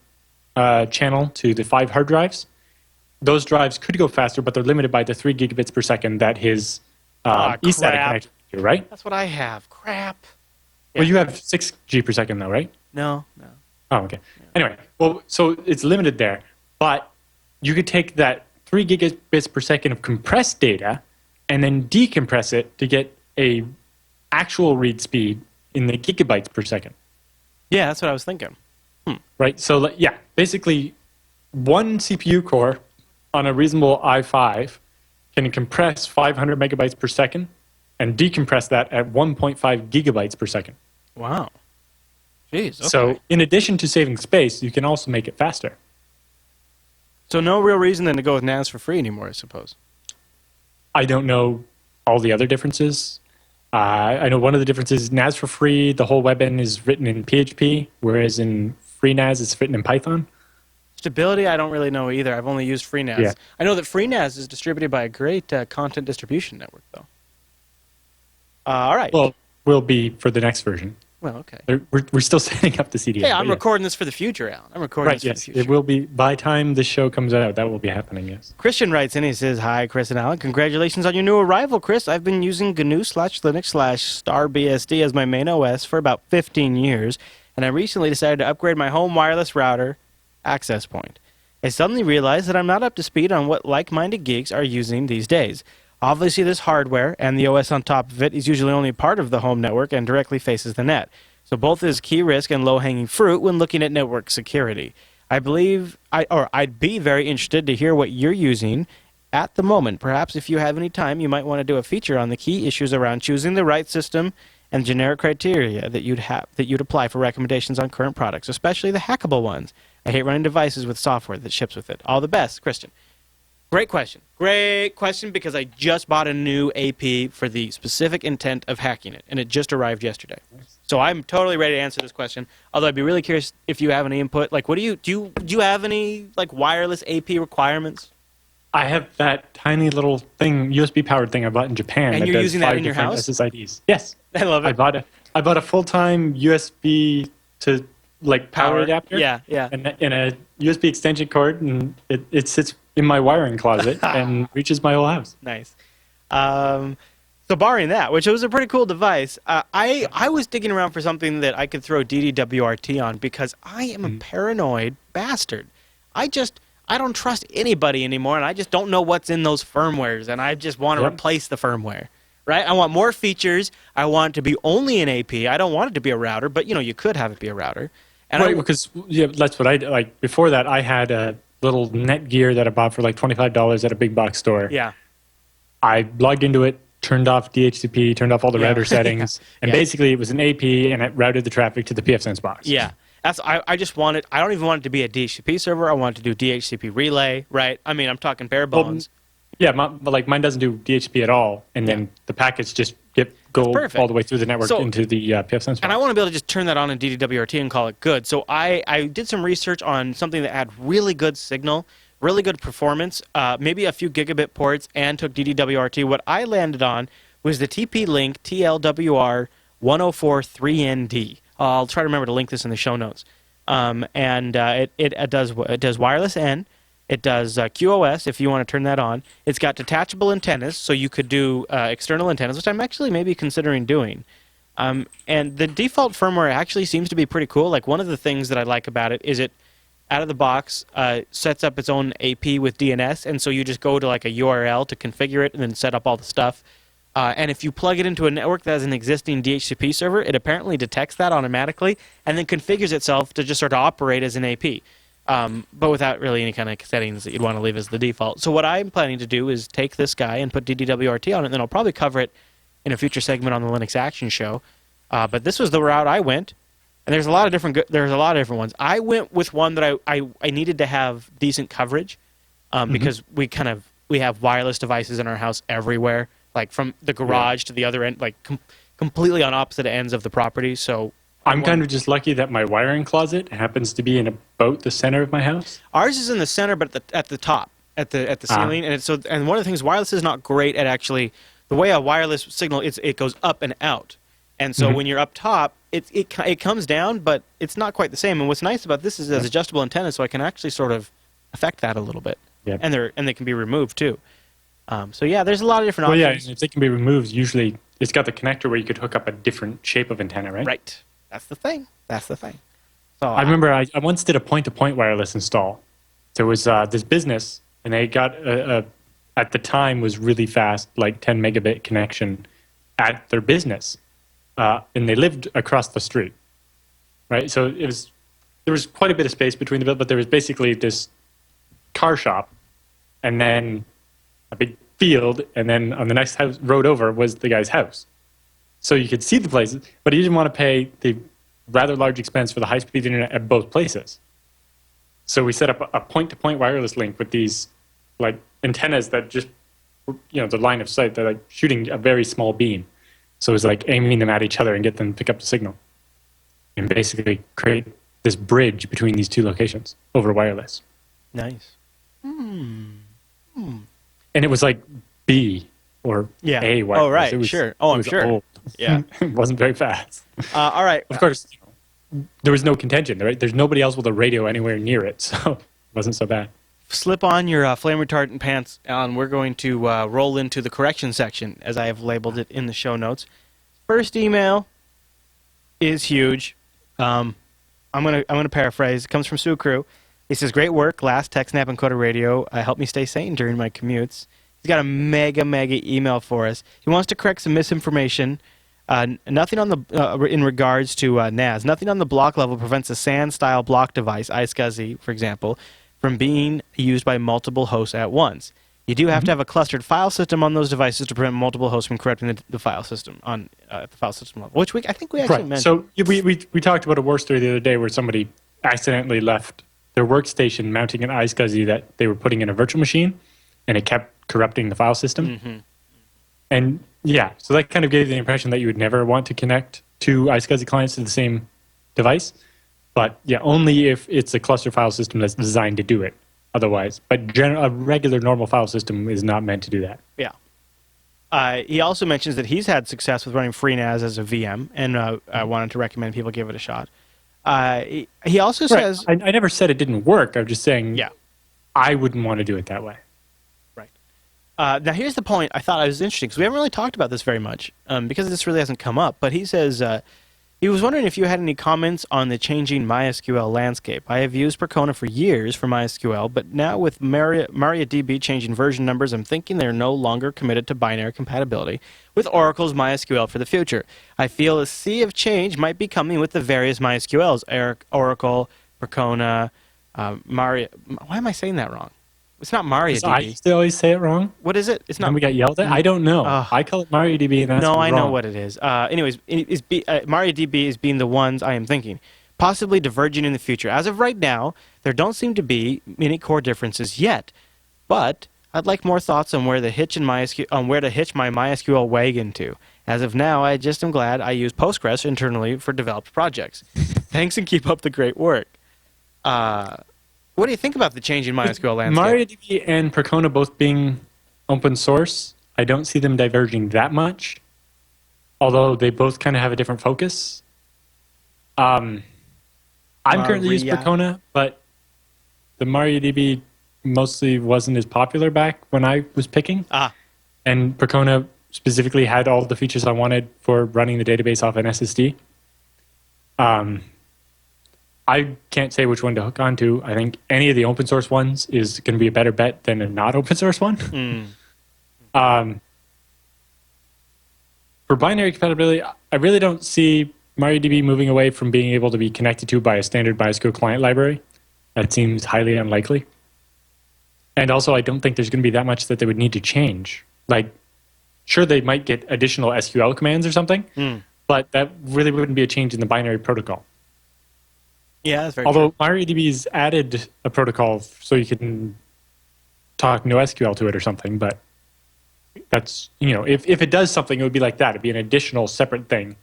channel to the 5 hard drives, those drives could go faster, but they're limited by the 3 gigabits per second that his eSATA connected to, right? That's what I have. Crap. Yeah. Well, you have 6 G per second though, right? No. Oh, okay. Yeah. Anyway, well, so it's limited there, but you could take that 3 gigabits per second of compressed data and then decompress it to get a actual read speed in the gigabytes per second. Yeah, that's what I was thinking. Right? So, yeah, basically one CPU core on a reasonable i5 can compress 500 megabytes per second and decompress that at 1.5 gigabytes per second. Wow. Jeez. Okay. So in addition to saving space, you can also make it faster. So no real reason then to go with NAS for free anymore, I suppose. I don't know all the other differences. I know one of the differences is NAS for free, the whole web end is written in PHP, whereas in FreeNAS it's written in Python. Stability, I don't really know either. I've only used FreeNAS. Yeah. I know that FreeNAS is distributed by a great content distribution network, though. All right. Well, will be for the next version. Well, okay. We're still setting up the CDN. Hey, I'm recording this for the future, Alan. I'm recording this for the future. It will be, by the time the show comes out, that will be happening, yes. Christian writes in, he says, hi, Chris and Alan. Congratulations on your new arrival, Chris. I've been using GNU/Linux/StarBSD as my main OS for about 15 years, and I recently decided to upgrade my home wireless router access point. I suddenly realized that I'm not up to speed on what like-minded geeks are using these days. Obviously, this hardware and the OS on top of it is usually only part of the home network and directly faces the net. So both is key risk and low-hanging fruit when looking at network security. I'd be very interested to hear what you're using at the moment. Perhaps if you have any time, you might want to do a feature on the key issues around choosing the right system and generic criteria that you'd apply for recommendations on current products, especially the hackable ones. I hate running devices with software that ships with it. All the best, Christian. Great question. Great question, because I just bought a new AP for the specific intent of hacking it, and it just arrived yesterday. So I'm totally ready to answer this question. Although I'd be really curious if you have any input. Like, what do you have any like wireless AP requirements? I have that tiny little thing, USB powered thing I bought in Japan. And that you're does using that 5 in your different house? SSIDs. Yes, I love it. I bought a full-time USB to like power adapter. Yeah. And a USB extension cord, and it sits in my wiring closet and reaches my whole house. Nice. So barring that, which was a pretty cool device, I was digging around for something that I could throw DDWRT on, because I am a paranoid bastard. I don't trust anybody anymore, and I just don't know what's in those firmwares, and I just want to replace the firmware. Right? I want more features. I want it to be only an AP. I don't want it to be a router, but you could have it be a router. And right, because that's what I like. Before that, I had a little Netgear that I bought for like $25 at a big box store. Yeah. I logged into it, turned off DHCP, turned off all the router settings, and basically it was an AP, and it routed the traffic to the pFSense box. Yeah. I just want it. I don't even want it to be a DHCP server. I want it to do DHCP relay, right? I mean, I'm talking bare bones. But like mine doesn't do DHCP at all, and then the packets just go all the way through the network into the pFSense box. And I want to be able to just turn that on in DDWRT and call it good. So I did some research on something that had really good signal, really good performance, maybe a few gigabit ports, and took DDWRT. What I landed on was the TP-Link TLWR 1043ND. I'll try to remember to link this in the show notes. It does wireless N. It does QoS if you want to turn that on. It's got detachable antennas, so you could do external antennas, which I'm actually maybe considering doing. And the default firmware actually seems to be pretty cool. Like, one of the things that I like about it is it, out of the box, sets up its own AP with DNS, and so you just go to like a URL to configure it and then set up all the stuff. And if you plug it into a network that has an existing DHCP server, it apparently detects that automatically and then configures itself to just sort of operate as an AP. But without really any kind of settings that you'd want to leave as the default. So what I'm planning to do is take this guy and put DDWRT on it, and then I'll probably cover it in a future segment on the Linux Action Show. But this was the route I went, and there's a lot of different ones. I went with one that I needed to have decent coverage, because we have wireless devices in our house everywhere, like from the garage to the other end, like completely on opposite ends of the property. So I'm kind of just lucky that my wiring closet happens to be in about the center of my house. Ours is in the center, but at the top, at the ceiling, and one of the things, wireless is not great at actually the way a wireless signal it goes up and out, and so when you're up top, it comes down, but it's not quite the same. And what's nice about this is it's adjustable antennas, so I can actually sort of affect that a little bit, and they can be removed too. So there's a lot of different options. Well, yeah, if they can be removed, usually it's got the connector where you could hook up a different shape of antenna, right? Right. That's the thing. So I remember I once did a point-to-point wireless install. There was this business, and they got at the time was really fast, like 10 megabit connection at their business, and they lived across the street, right? So there was quite a bit of space between the buildings, but there was basically this car shop, and then a big field, and then on the next road over was the guy's house. So you could see the places, but he didn't want to pay the rather large expense for the high-speed internet at both places. So we set up a point-to-point wireless link with these like antennas that just, the line of sight, they're like shooting a very small beam. So it was like aiming them at each other and get them to pick up the signal. And basically create this bridge between these two locations over wireless. Nice. And it was like B or A wireless. Oh, right. It was, sure. Oh, I'm sure. Old. Yeah. It wasn't very fast. All right. Of course, there was no contention, right? There's nobody else with a radio anywhere near it, so it wasn't so bad. Slip on your flame retardant pants, Alan. We're going to roll into the correction section, as I have labeled it in the show notes. First email is huge. I'm gonna paraphrase. It comes from Sue Crew. He says, "Great work, last TechSNAP and Coda Radio. Helped me stay sane during my commutes." He's got a mega email for us. He wants to correct some misinformation. Nothing on the in regards to NAS. Nothing on the block level prevents a SAN-style block device, iSCSI, for example, from being used by multiple hosts at once. You do have to have a clustered file system on those devices to prevent multiple hosts from corrupting the file system on the file system level, which I think we actually mentioned. So we talked about a war story the other day where somebody accidentally left their workstation mounting an iSCSI that they were putting in a virtual machine, and it kept corrupting the file system. And yeah, so that kind of gave the impression that you would never want to connect two iSCSI clients to the same device. But yeah, only if it's a cluster file system that's designed to do it. Otherwise, but a regular normal file system is not meant to do that. Yeah. He also mentions that he's had success with running FreeNAS as a VM, and I wanted to recommend people give it a shot. He also says... I never said it didn't work. I'm just saying I wouldn't want to do it that way. Right. Now, here's the point I thought was interesting, because we haven't really talked about this very much, because this really hasn't come up. But he says... he was wondering if you had any comments on the changing MySQL landscape. I have used Percona for years for MySQL, but now with MariaDB changing version numbers, I'm thinking they're no longer committed to binary compatibility with Oracle's MySQL for the future. I feel a sea of change might be coming with the various MySQLs, Oracle, Percona, Maria... Why am I saying that wrong? It's not MariaDB. I used to always say it wrong. What is it? It's not. And we got yelled at? I don't know. I call it MariaDB, and that's no, wrong. I know what it is. Anyways, MariaDB is being the ones I am thinking, possibly diverging in the future. As of right now, there don't seem to be many core differences yet, but I'd like more thoughts on where to hitch my MySQL wagon to. As of now, I just am glad I use Postgres internally for developed projects. Thanks, and keep up the great work. What do you think about the change in MySQL landscape? MariaDB and Percona both being open source, I don't see them diverging that much, although they both kind of have a different focus. I'm currently using Percona, but the MariaDB mostly wasn't as popular back when I was picking. And Percona specifically had all the features I wanted for running the database off an SSD. I can't say which one to hook onto. I think any of the open source ones is going to be a better bet than a not open source one. For binary compatibility, I really don't see MariaDB moving away from being able to be connected to by a standard MySQL client library. That seems highly unlikely. And also, I don't think there's going to be that much that they would need to change. Like, sure, they might get additional SQL commands or something, but that really wouldn't be a change in the binary protocol. Yeah, that's very Although true. MariaDB's added a protocol so you can talk NoSQL to it or something, but that's, if it does something, it would be like that. It'd be an additional separate thing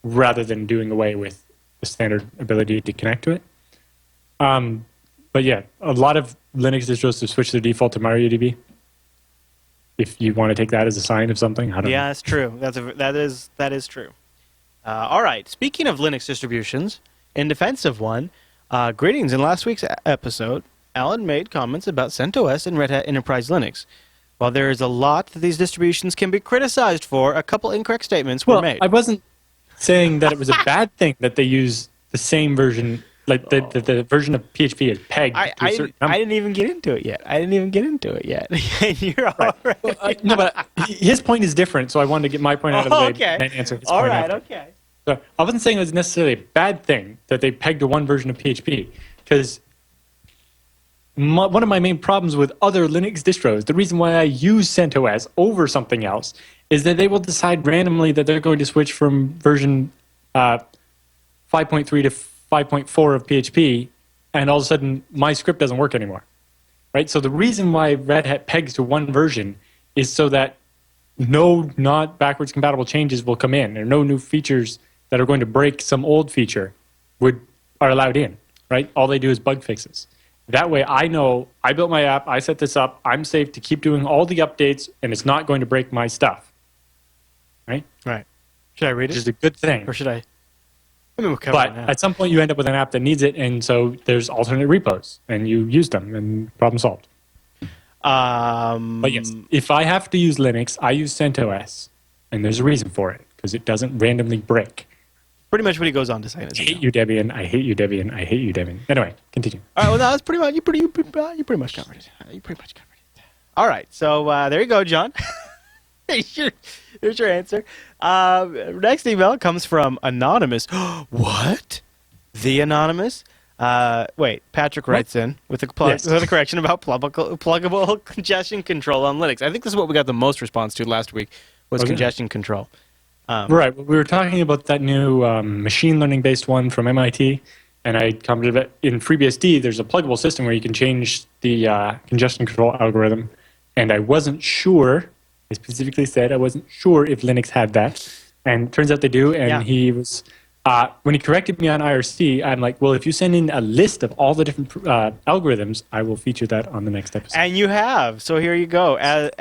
rather than doing away with the standard ability to connect to it. But yeah, a lot of Linux distros have switched their default to MariaDB. If you want to take that as a sign of something, I don't know. Yeah, that's true. That is true. All right. Speaking of Linux distributions, in defense of one, greetings. In last week's episode, Alan made comments about CentOS and Red Hat Enterprise Linux. While there is a lot that these distributions can be criticized for, a couple incorrect statements were made. I wasn't saying that it was a bad thing that they use the same version, like the version of PHP is pegged to a certain number. I didn't even get into it yet. And you're all right. No, but his point is different, so I wanted to get my point out of the way and then answer his point. All right, after. okay. So I wasn't saying it was necessarily a bad thing that they pegged to one version of PHP, because one of my main problems with other Linux distros, the reason why I use CentOS over something else, is that they will decide randomly that they're going to switch from version 5.3 to 5.4 of PHP, and all of a sudden my script doesn't work anymore. Right? So the reason why Red Hat pegs to one version is so that no not backwards compatible changes will come in, or no new features that are going to break some old feature are allowed in. Right? All they do is bug fixes. That way I know I built my app, I set this up, I'm safe to keep doing all the updates, and it's not going to break my stuff. Right? Right. Should I read it? Which is a good thing. Or should I? I mean, we'll cover But it now. at some point you end up with an app that needs it, and so there's alternate repos, and you use them, and problem solved. But yes, if I have to use Linux, I use CentOS, and there's a reason for it, because it doesn't randomly break. Pretty much what he goes on to say. I hate you, Debian. I hate you, Debian. I hate you, Debian. Anyway, continue. All right, well, that's pretty much, you pretty much covered it. All right, so there you go, John. Here's your answer. Next email comes from Anonymous. What? The Anonymous? Wait, Patrick writes in with a correction about pluggable congestion control on Linux. I think this is what we got the most response to last week, was congestion control. Right. We were talking about that new machine learning-based one from MIT, and I commented that in FreeBSD, there's a pluggable system where you can change the congestion control algorithm and I wasn't sure. I specifically said I wasn't sure if Linux had that, and turns out they do. And he was when he corrected me on IRC, I'm like, well, if you send in a list of all the different algorithms, I will feature that on the next episode. And you have. So here you go. It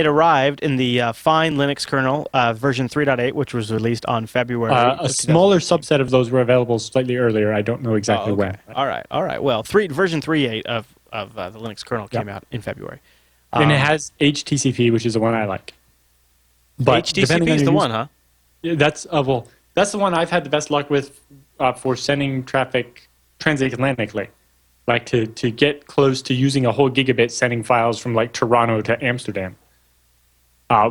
arrived in the Fine Linux kernel, version 3.8, which was released on February. A smaller subset of those were available slightly earlier. I don't know exactly when. All right. Well, version 3.8 of the Linux kernel came out in February. And it has HTCP, which is the one I like. But HTCP is the one, huh? Yeah, that's the one I've had the best luck with for sending traffic transatlantically. Like to get close to using a whole gigabit sending files from like Toronto to Amsterdam,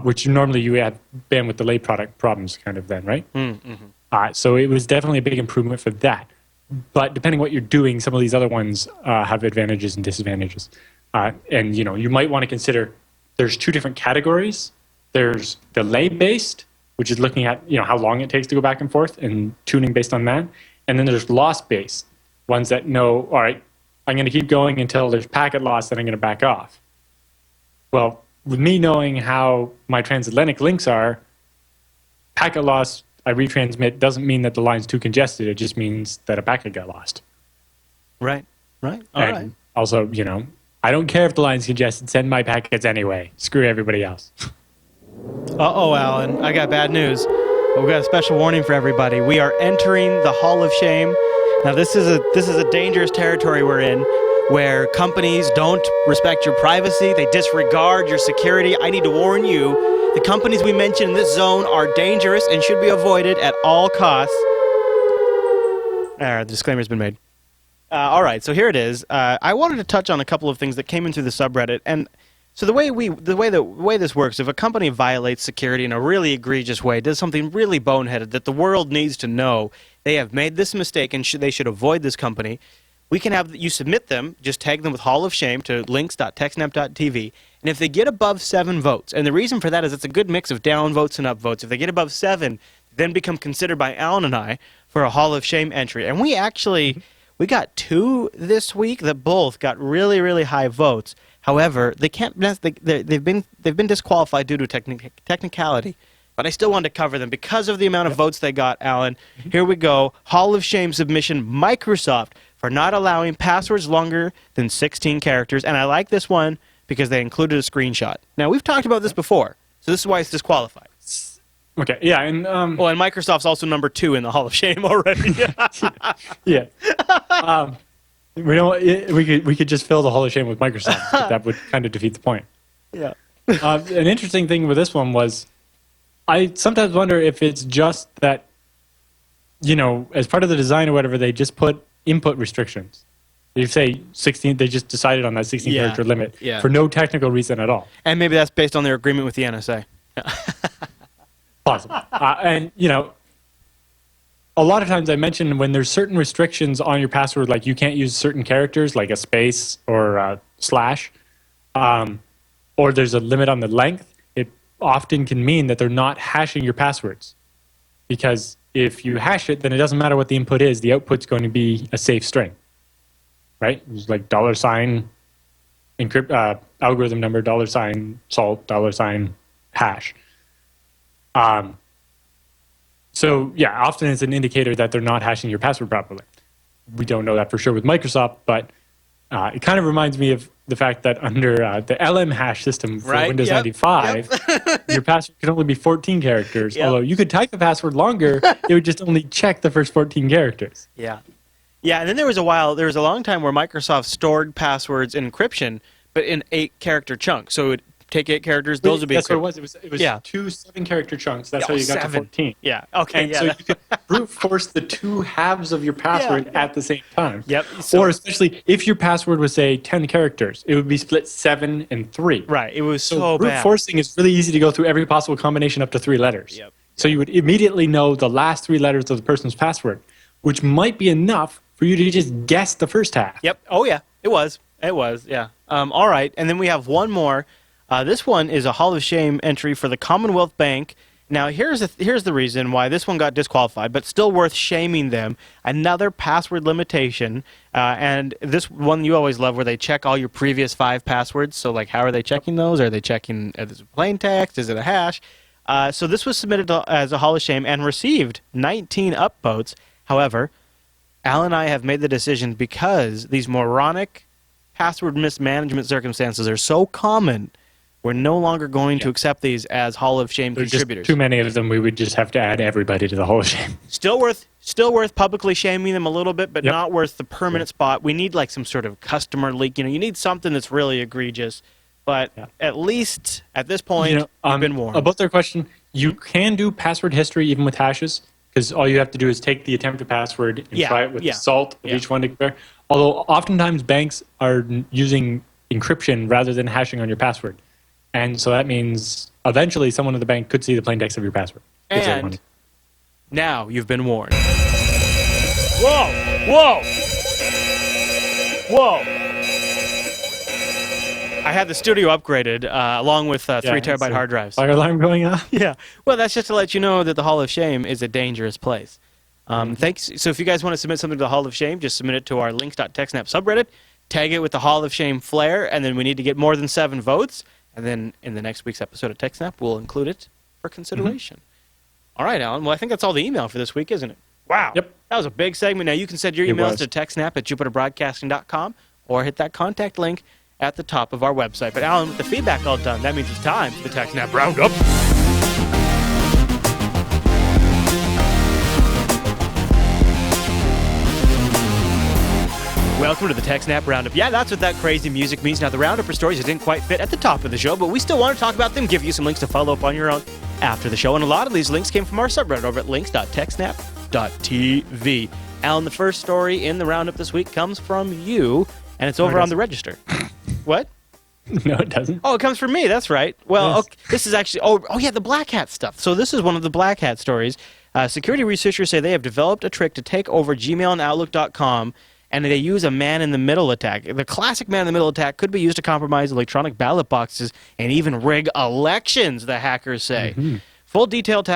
which normally you have bandwidth delay product problems kind of then, right? Mm-hmm. So it was definitely a big improvement for that. But depending what you're doing, some of these other ones have advantages and disadvantages. And you might want to consider there's two different categories. There's delay-based, which is looking at how long it takes to go back and forth and tuning based on that. And then there's loss-based, ones that know, all right, I'm going to keep going until there's packet loss, then I'm going to back off. Well, with me knowing how my transatlantic links are, packet loss, I retransmit, doesn't mean that the line's too congested. It just means that a packet got lost. Right. All right. Also, I don't care if the line's congested. Send my packets anyway. Screw everybody else. Uh-oh, Alan. I got bad news. But we've got a special warning for everybody. We are entering the Hall of Shame. Now, this is a dangerous territory we're in, where companies don't respect your privacy. They disregard your security. I need to warn you, the companies we mention in this zone are dangerous and should be avoided at all costs. The disclaimer's been made. All right, so here it is. I wanted to touch on a couple of things that came in through the subreddit, and so the way this works, if a company violates security in a really egregious way, does something really boneheaded that the world needs to know, they have made this mistake and they should avoid this company, we can have you submit them, just tag them with Hall of Shame to links.techsnap.tv, and if they get above 7 votes, and the reason for that is it's a good mix of down votes and up votes, if they get above 7, then become considered by Alan and I for a Hall of Shame entry. And we got 2 this week that both got really, really high votes. However, they can't. They've been disqualified due to technicality. But I still wanted to cover them because of the amount of votes they got. Alan, here we go. Hall of Shame submission: Microsoft for not allowing passwords longer than 16 characters. And I like this one because they included a screenshot. Now we've talked about this before, so this is why it's disqualified. Okay. Yeah. And and Microsoft's also number 2 in the Hall of Shame already. Yeah. We could just fill the Hall of Shame with Microsoft, but that would kind of defeat the point. Yeah. An interesting thing with this one was, I sometimes wonder if it's just that, as part of the design or whatever, they just put input restrictions. You say 16, they just decided on that 16 character limit for no technical reason at all. And maybe that's based on their agreement with the NSA. Possible. And a lot of times I mention when there's certain restrictions on your password, like you can't use certain characters, like a space or a slash, or there's a limit on the length, it often can mean that they're not hashing your passwords. Because if you hash it, then it doesn't matter what the input is, the output's going to be a safe string, right? It's like $, encrypt, algorithm number, $, salt, $, hash. So yeah, often it's an indicator that they're not hashing your password properly. We don't know that for sure with Microsoft, but it kind of reminds me of the fact that under the LM hash system for Windows 95, your password could only be 14 characters. Although you could type a password longer, it would just only check the first 14 characters. Yeah. Yeah, and then there was a long time where Microsoft stored passwords in encryption, but in 8-character chunks. So it would take 8 characters, those would be That's what it was. It was 2 7-character chunks. That's how you got to 14. Yeah, okay. And so you could brute force the 2 halves of your password at the same time. Yep. Or especially if your password was, say, 10 characters, it would be split 7 and 3. Right, it was so brute bad. Forcing is really easy to go through every possible combination up to 3 letters. Yep. So you would immediately know the last 3 letters of the person's password, which might be enough for you to just guess the first half. Yep. Oh, yeah, it was, yeah. All right, and then we have one more. This one is a Hall of Shame entry for the Commonwealth Bank Now, here's the reason why this one got disqualified, but still worth shaming them. Another password limitation, and this one you always love, where they check all your previous 5 passwords. So, like, how are they checking those? Are they checking is it plain text? Is it a hash? So this was submitted as a Hall of Shame and received 19 upvotes. However, Al and I have made the decision, because these moronic password mismanagement circumstances are so common, we're no longer going to accept these as Hall of Shame There's contributors. just too many of them. We would just have to add everybody to the Hall of Shame. Still worth publicly shaming them a little bit, but not worth the permanent spot. We need like some sort of customer leak. You need something that's really egregious. But at least at this point, you've been warned. About their question, you can do password history even with hashes, because all you have to do is take the attempted password and try it with the salt of each one to compare. Although oftentimes banks are using encryption rather than hashing on your password. And so that means eventually someone at the bank could see the plain text of your password. And now you've been warned. Whoa! Whoa! Whoa! I had the studio upgraded along with 3 terabyte hard drives. Fire alarm going off? Yeah. Well, that's just to let you know that the Hall of Shame is a dangerous place. Thanks. So if you guys want to submit something to the Hall of Shame, just submit it to our links.techsnap subreddit, tag it with the Hall of Shame flair, and then we need to get more than 7 votes. And then in the next week's episode of TechSNAP, we'll include it for consideration. All right, Alan. Well, I think that's all the email for this week, isn't it? Wow. Yep. That was a big segment. Now you can send your emails to techsnap@jupiterbroadcasting.com or hit that contact link at the top of our website. But Alan, with the feedback all done, that means it's time for the TechSNAP Roundup. Welcome to the TechSNAP Roundup. Yeah, that's what that crazy music means. Now, the Roundup are stories that didn't quite fit at the top of the show, but we still want to talk about them, give you some links to follow up on your own after the show. And a lot of these links came from our subreddit over at links.techsnap.tv. Alan, the first story in the Roundup this week comes from you, and it's over on the Register. What? No, it doesn't. Oh, it comes from me. That's right. Well, Yes. okay, this is actually... Oh, yeah, the Black Hat stuff. So this is one of the Black Hat stories. Security researchers say they have developed a trick to take over Gmail and Outlook.com, and they use a man-in-the-middle attack. The classic man-in-the-middle attack could be used to compromise electronic ballot boxes and even rig elections, the hackers say. Mm-hmm. Full details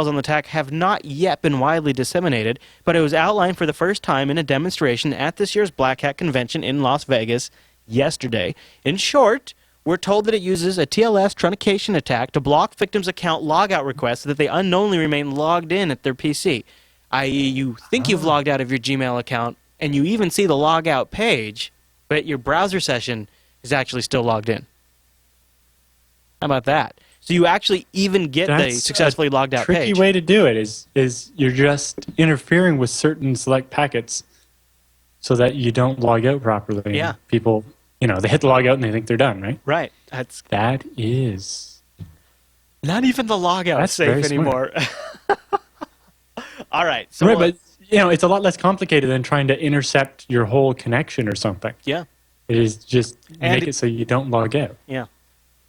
on the attack have not yet been widely disseminated, but it was outlined for the first time in a demonstration at this year's Black Hat convention in Las Vegas yesterday. In short, we're told that it uses a TLS truncation attack to block victims' account logout requests so that they unknowingly remain logged in at their PC, i.e. you think you've logged out of your Gmail account, and you even see the logout page, but your browser session is actually still logged in. How about that? So you actually even get the successfully logged out page. The tricky way to do it is you're just interfering with certain select packets so that you don't log out properly. Yeah. People, they hit the log out and they think they're done, right? Right. That is... Not even the logout is safe anymore. All right. So right, but... it's a lot less complicated than trying to intercept your whole connection or something. Yeah. It is just make it so you don't log out. Yeah.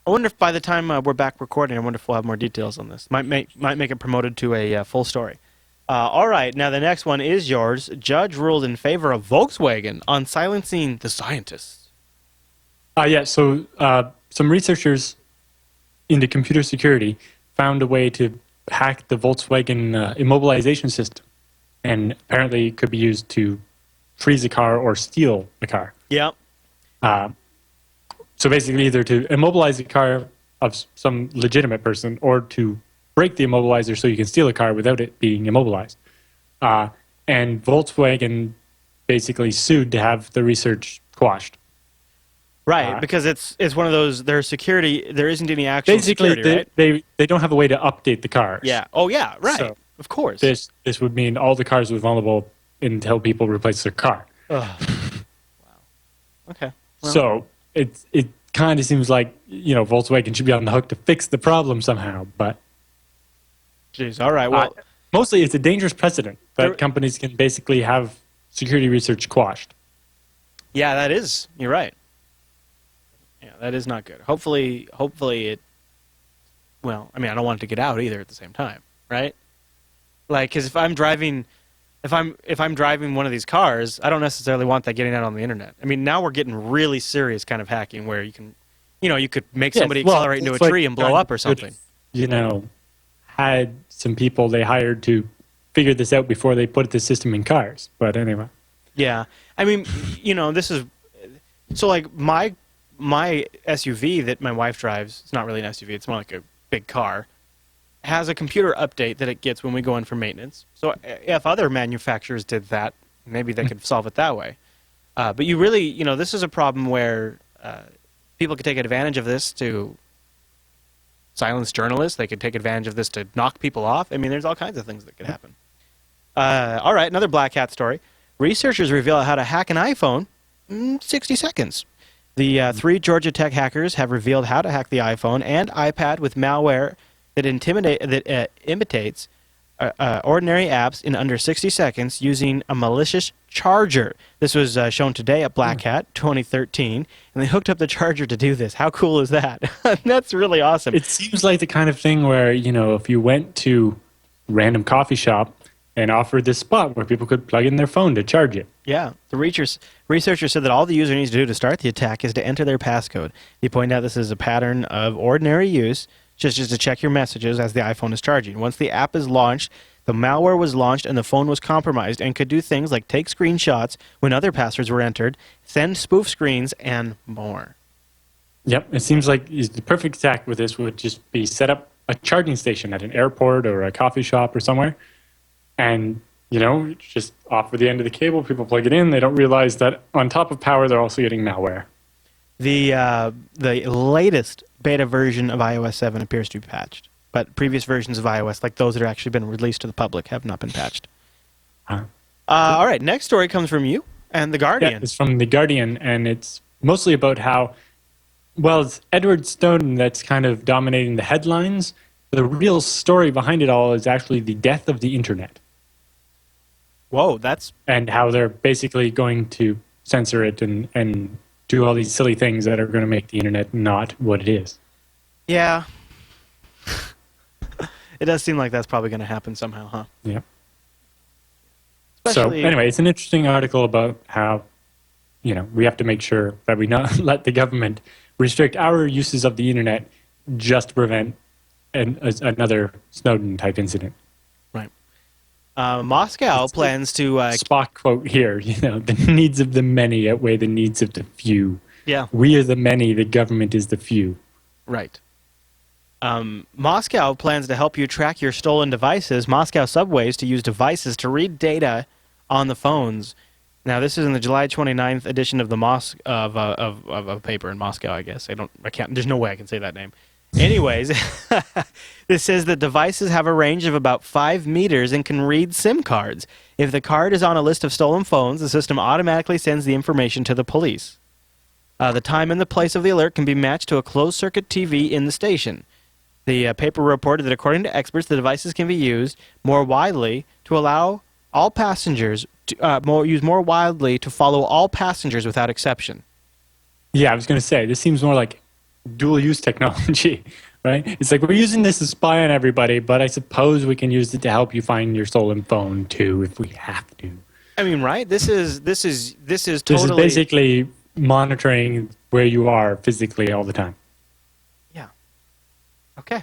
I wonder if by the time we're back recording, I wonder if we'll have more details on this. Might make it promoted to a full story. All right. Now, the next one is yours. Judge ruled in favor of Volkswagen on silencing the scientists. So some researchers into computer security found a way to hack the Volkswagen immobilization system. And apparently it could be used to freeze a car or steal a car. Yeah. So basically either to immobilize a car of some legitimate person or to break the immobilizer so you can steal a car without it being immobilized. And Volkswagen basically sued to have the research quashed. Right, because it's one of those, their security, there isn't any actual security, right? They don't have a way to update the cars. Yeah. Oh, yeah, right. So, of course. This would mean all the cars were vulnerable until people replace their car. Wow. Okay. Well. So it kind of seems like Volkswagen should be on the hook to fix the problem somehow. But jeez, all right. Well, mostly it's a dangerous precedent that companies can basically have security research quashed. Yeah, that is. You're right. Yeah, that is not good. Hopefully it. Well, I mean, I don't want it to get out either at the same time, right? Like, because if I'm driving one of these cars, I don't necessarily want that getting out on the internet. I mean, now we're getting really serious kind of hacking where you can, you could make somebody accelerate into a tree and blow up or something. had some people they hired to figure this out before they put the system in cars. But anyway. Yeah. I mean, this is... So, like, my SUV that my wife drives, it's not really an SUV, it's more like a big car, has a computer update that it gets when we go in for maintenance. So if other manufacturers did that, maybe they could solve it that way. But you really, this is a problem where people could take advantage of this to silence journalists. They could take advantage of this to knock people off. I mean, there's all kinds of things that could happen. All right, another black hat story. Researchers reveal how to hack an iPhone in 60 seconds. The 3 Georgia Tech hackers have revealed how to hack the iPhone and iPad with malware that imitates ordinary apps in under 60 seconds using a malicious charger. This was shown today at Black Hat 2013, and they hooked up the charger to do this. How cool is that? That's really awesome. It seems like the kind of thing where, if you went to a random coffee shop and offered this spot where people could plug in their phone to charge it. Yeah. The researchers said that all the user needs to do to start the attack is to enter their passcode. They point out this is a pattern of ordinary use, just to check your messages as the iPhone is charging. Once the app is launched, the malware was launched and the phone was compromised and could do things like take screenshots when other passwords were entered, send spoof screens, and more. Yep. It seems like the perfect attack with this would just be set up a charging station at an airport or a coffee shop or somewhere. And, just offer the end of the cable, people plug it in, they don't realize that on top of power, they're also getting malware. The latest beta version of iOS 7 appears to be patched, but previous versions of iOS, like those that have actually been released to the public, have not been patched. All right, next story comes from you and The Guardian. Yeah, it's from The Guardian, and it's mostly about how, it's Edward Snowden that's kind of dominating the headlines. The real story behind it all is actually the death of the internet. Whoa, and how they're basically going to censor it and do all these silly things that are going to make the internet not what it is. Yeah. It does seem like that's probably going to happen somehow, huh? Yeah. Especially... So anyway, it's an interesting article about how, we have to make sure that we not let the government restrict our uses of the internet just to prevent another Snowden-type incident. Right. Moscow plans to... Spock quote here, the needs of the many outweigh the needs of the few. Yeah. We are the many, the government is the few. Right. Moscow plans to help you track your stolen devices. Moscow subways to use devices to read data on the phones. Now, this is in the July 29th edition of the of a paper in Moscow, I guess. There's no way I can say that name. Anyways, this says that devices have a range of about 5 meters and can read SIM cards. If the card is on a list of stolen phones, the system automatically sends the information to the police. The time and the place of the alert can be matched to a closed-circuit TV in the station. The paper reported that according to experts, the devices can be used more widely to allow all passengers more widely to follow all passengers without exception. Yeah, I was going to say, this seems more like dual-use technology, right? It's like we're using this to spy on everybody, but I suppose we can use it to help you find your stolen phone too, if we have to. I mean, right? This is totally... This is basically monitoring where you are physically all the time. Yeah. Okay.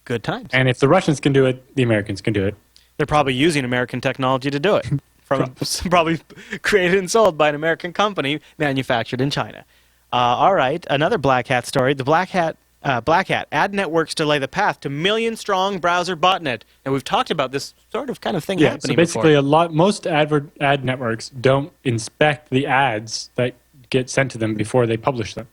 Good times. And if the Russians can do it, the Americans can do it. They're probably using American technology to do it. Probably created and sold by an American company manufactured in China. All right, another Black Hat story. The Black Hat ad networks delay the path to million-strong browser botnet. And we've talked about this sort of kind of thing happening so basically before. Most ad networks don't inspect the ads that get sent to them before they publish them.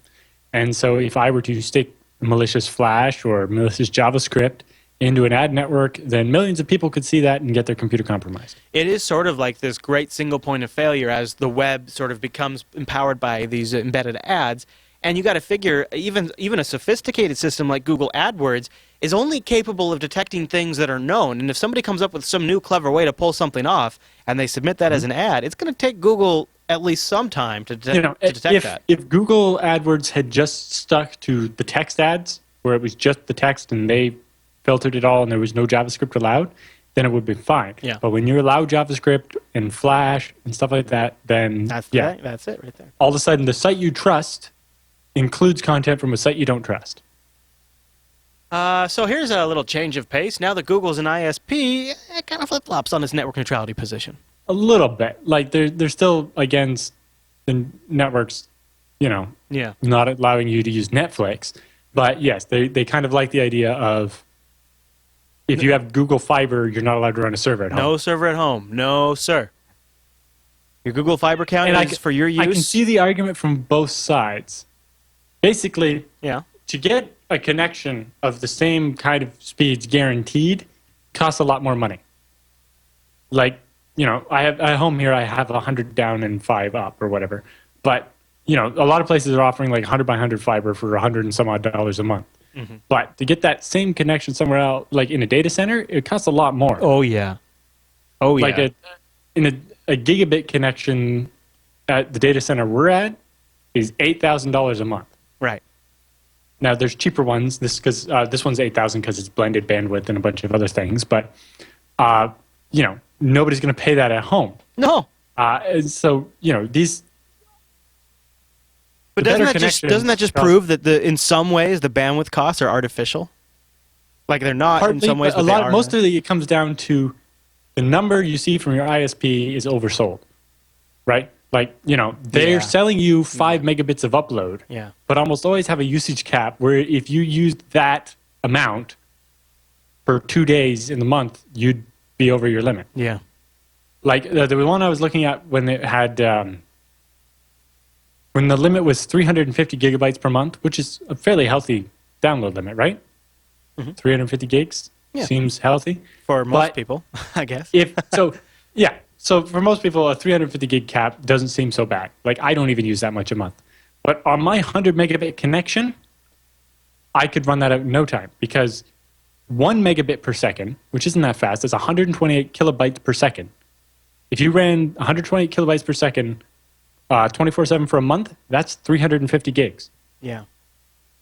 And so if I were to stick malicious Flash or malicious JavaScript into an ad network, then millions of people could see that and get their computer compromised. It is sort of like this great single point of failure as the web sort of becomes empowered by these embedded ads. And you got to figure even a sophisticated system like Google AdWords is only capable of detecting things that are known. And if somebody comes up with some new clever way to pull something off and they submit that as an ad, it's going to take Google at least some time to detect that. If Google AdWords had just stuck to the text ads, where it was just the text and they filtered it all and there was no JavaScript allowed, then it would be fine. Yeah. But when you allow JavaScript and Flash and stuff like that, then that's it right there. All of a sudden, the site you trust includes content from a site you don't trust. So here's a little change of pace. Now that Google's an ISP, it kind of flip-flops on its network neutrality position. A little bit. Like they're still against the networks, Yeah. not allowing you to use Netflix. But yes, they kind of like the idea of if you have Google Fiber, you're not allowed to run a server at home. No server at home. No, sir. Your Google Fiber account is for your use. I can see the argument from both sides. Basically, Yeah. to get a connection of the same kind of speeds guaranteed costs a lot more money. Like, I have at home here, I have 100 down and 5 up or whatever. But, a lot of places are offering like 100 by 100 fiber for 100 and some odd dollars a month. Mm-hmm. But to get that same connection somewhere else, like in a data center, it costs a lot more. Oh, yeah. Oh, yeah. Like a gigabit connection at the data center we're at is $8,000 a month. Right. Now there's cheaper ones. This one's $8,000 because it's blended bandwidth and a bunch of other things. But nobody's going to pay that at home. No. And so these. But doesn't that just prove that in some ways the bandwidth costs are artificial? Like they're not Partly, in some ways. But most of it comes down to the number you see from your ISP is oversold, right? Like they're selling you 5 megabits of upload, but almost always have a usage cap where if you used that amount for 2 days in the month, you'd be over your limit. Yeah. Like the one I was looking at when it had. When the limit was 350 gigabytes per month, which is a fairly healthy download limit, right? Mm-hmm. 350 gigs seems healthy. For most people, I guess. So for most people, a 350 gig cap doesn't seem so bad. Like, I don't even use that much a month. But on my 100 megabit connection, I could run that out in no time because 1 megabit per second, which isn't that fast, is 128 kilobytes per second. If you ran 128 kilobytes per second 24/7 for a month, that's 350 gigs. Yeah.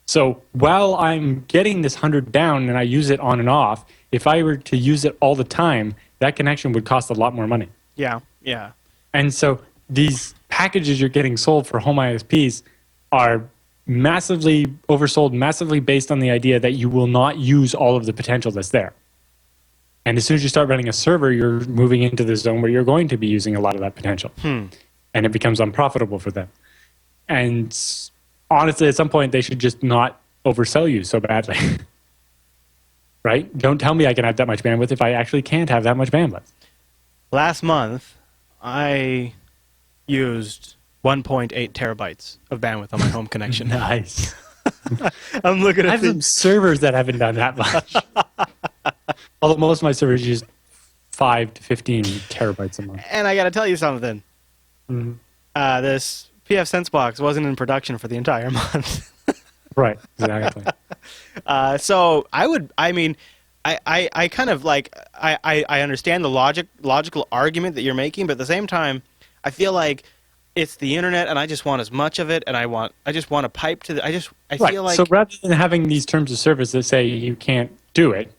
So while I'm getting this 100 down and I use it on and off, if I were to use it all the time, that connection would cost a lot more money. Yeah, yeah. And so these packages you're getting sold for home ISPs are massively oversold, massively based on the idea that you will not use all of the potential that's there. And as soon as you start running a server, you're moving into the zone where you're going to be using a lot of that potential. And it becomes unprofitable for them. And honestly, at some point, they should just not oversell you so badly. Right? Don't tell me I can have that much bandwidth if I actually can't have that much bandwidth. Last month, I used 1.8 terabytes of bandwidth on my home connection. Nice. I'm looking at I have some servers that haven't done that much. Although most of my servers use 5 to 15 terabytes a month. And I got to tell you something. Mm-hmm. This PF Sense box wasn't in production for the entire month. Right, exactly. So I kind of like, I understand the logical argument that you're making, but at the same time, I feel like it's the internet and I just want as much of it and I just want a pipe to I feel like. So rather than having these terms of service that say you can't do it,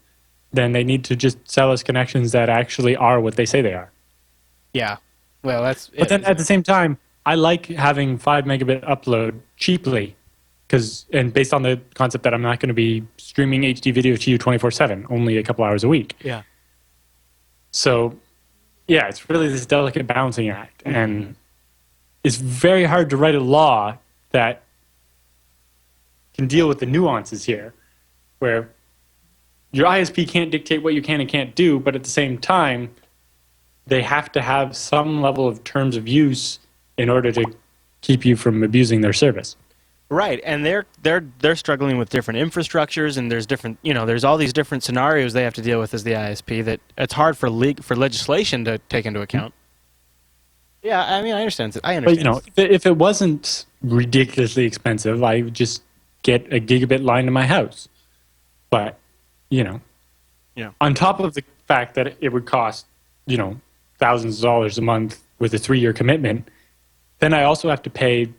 then they need to just sell us connections that actually are what they say they are. Yeah. Well, that's. But then at the same time, I like having 5 megabit upload cheaply, and based on the concept that I'm not going to be streaming HD video to you 24/7, only a couple hours a week. Yeah. So, yeah, it's really this delicate balancing act, and it's very hard to write a law that can deal with the nuances here, where your ISP can't dictate what you can and can't do, but at the same time, they have to have some level of terms of use in order to keep you from abusing their service. Right, and they're struggling with different infrastructures, and there's all these different scenarios they have to deal with as the ISP that it's hard for legislation to take into account. Yeah, I mean, I understand. But if it wasn't ridiculously expensive, I would just get a gigabit line to my house. But on top of the fact that it would cost thousands of dollars a month with a 3-year commitment, then I also have to pay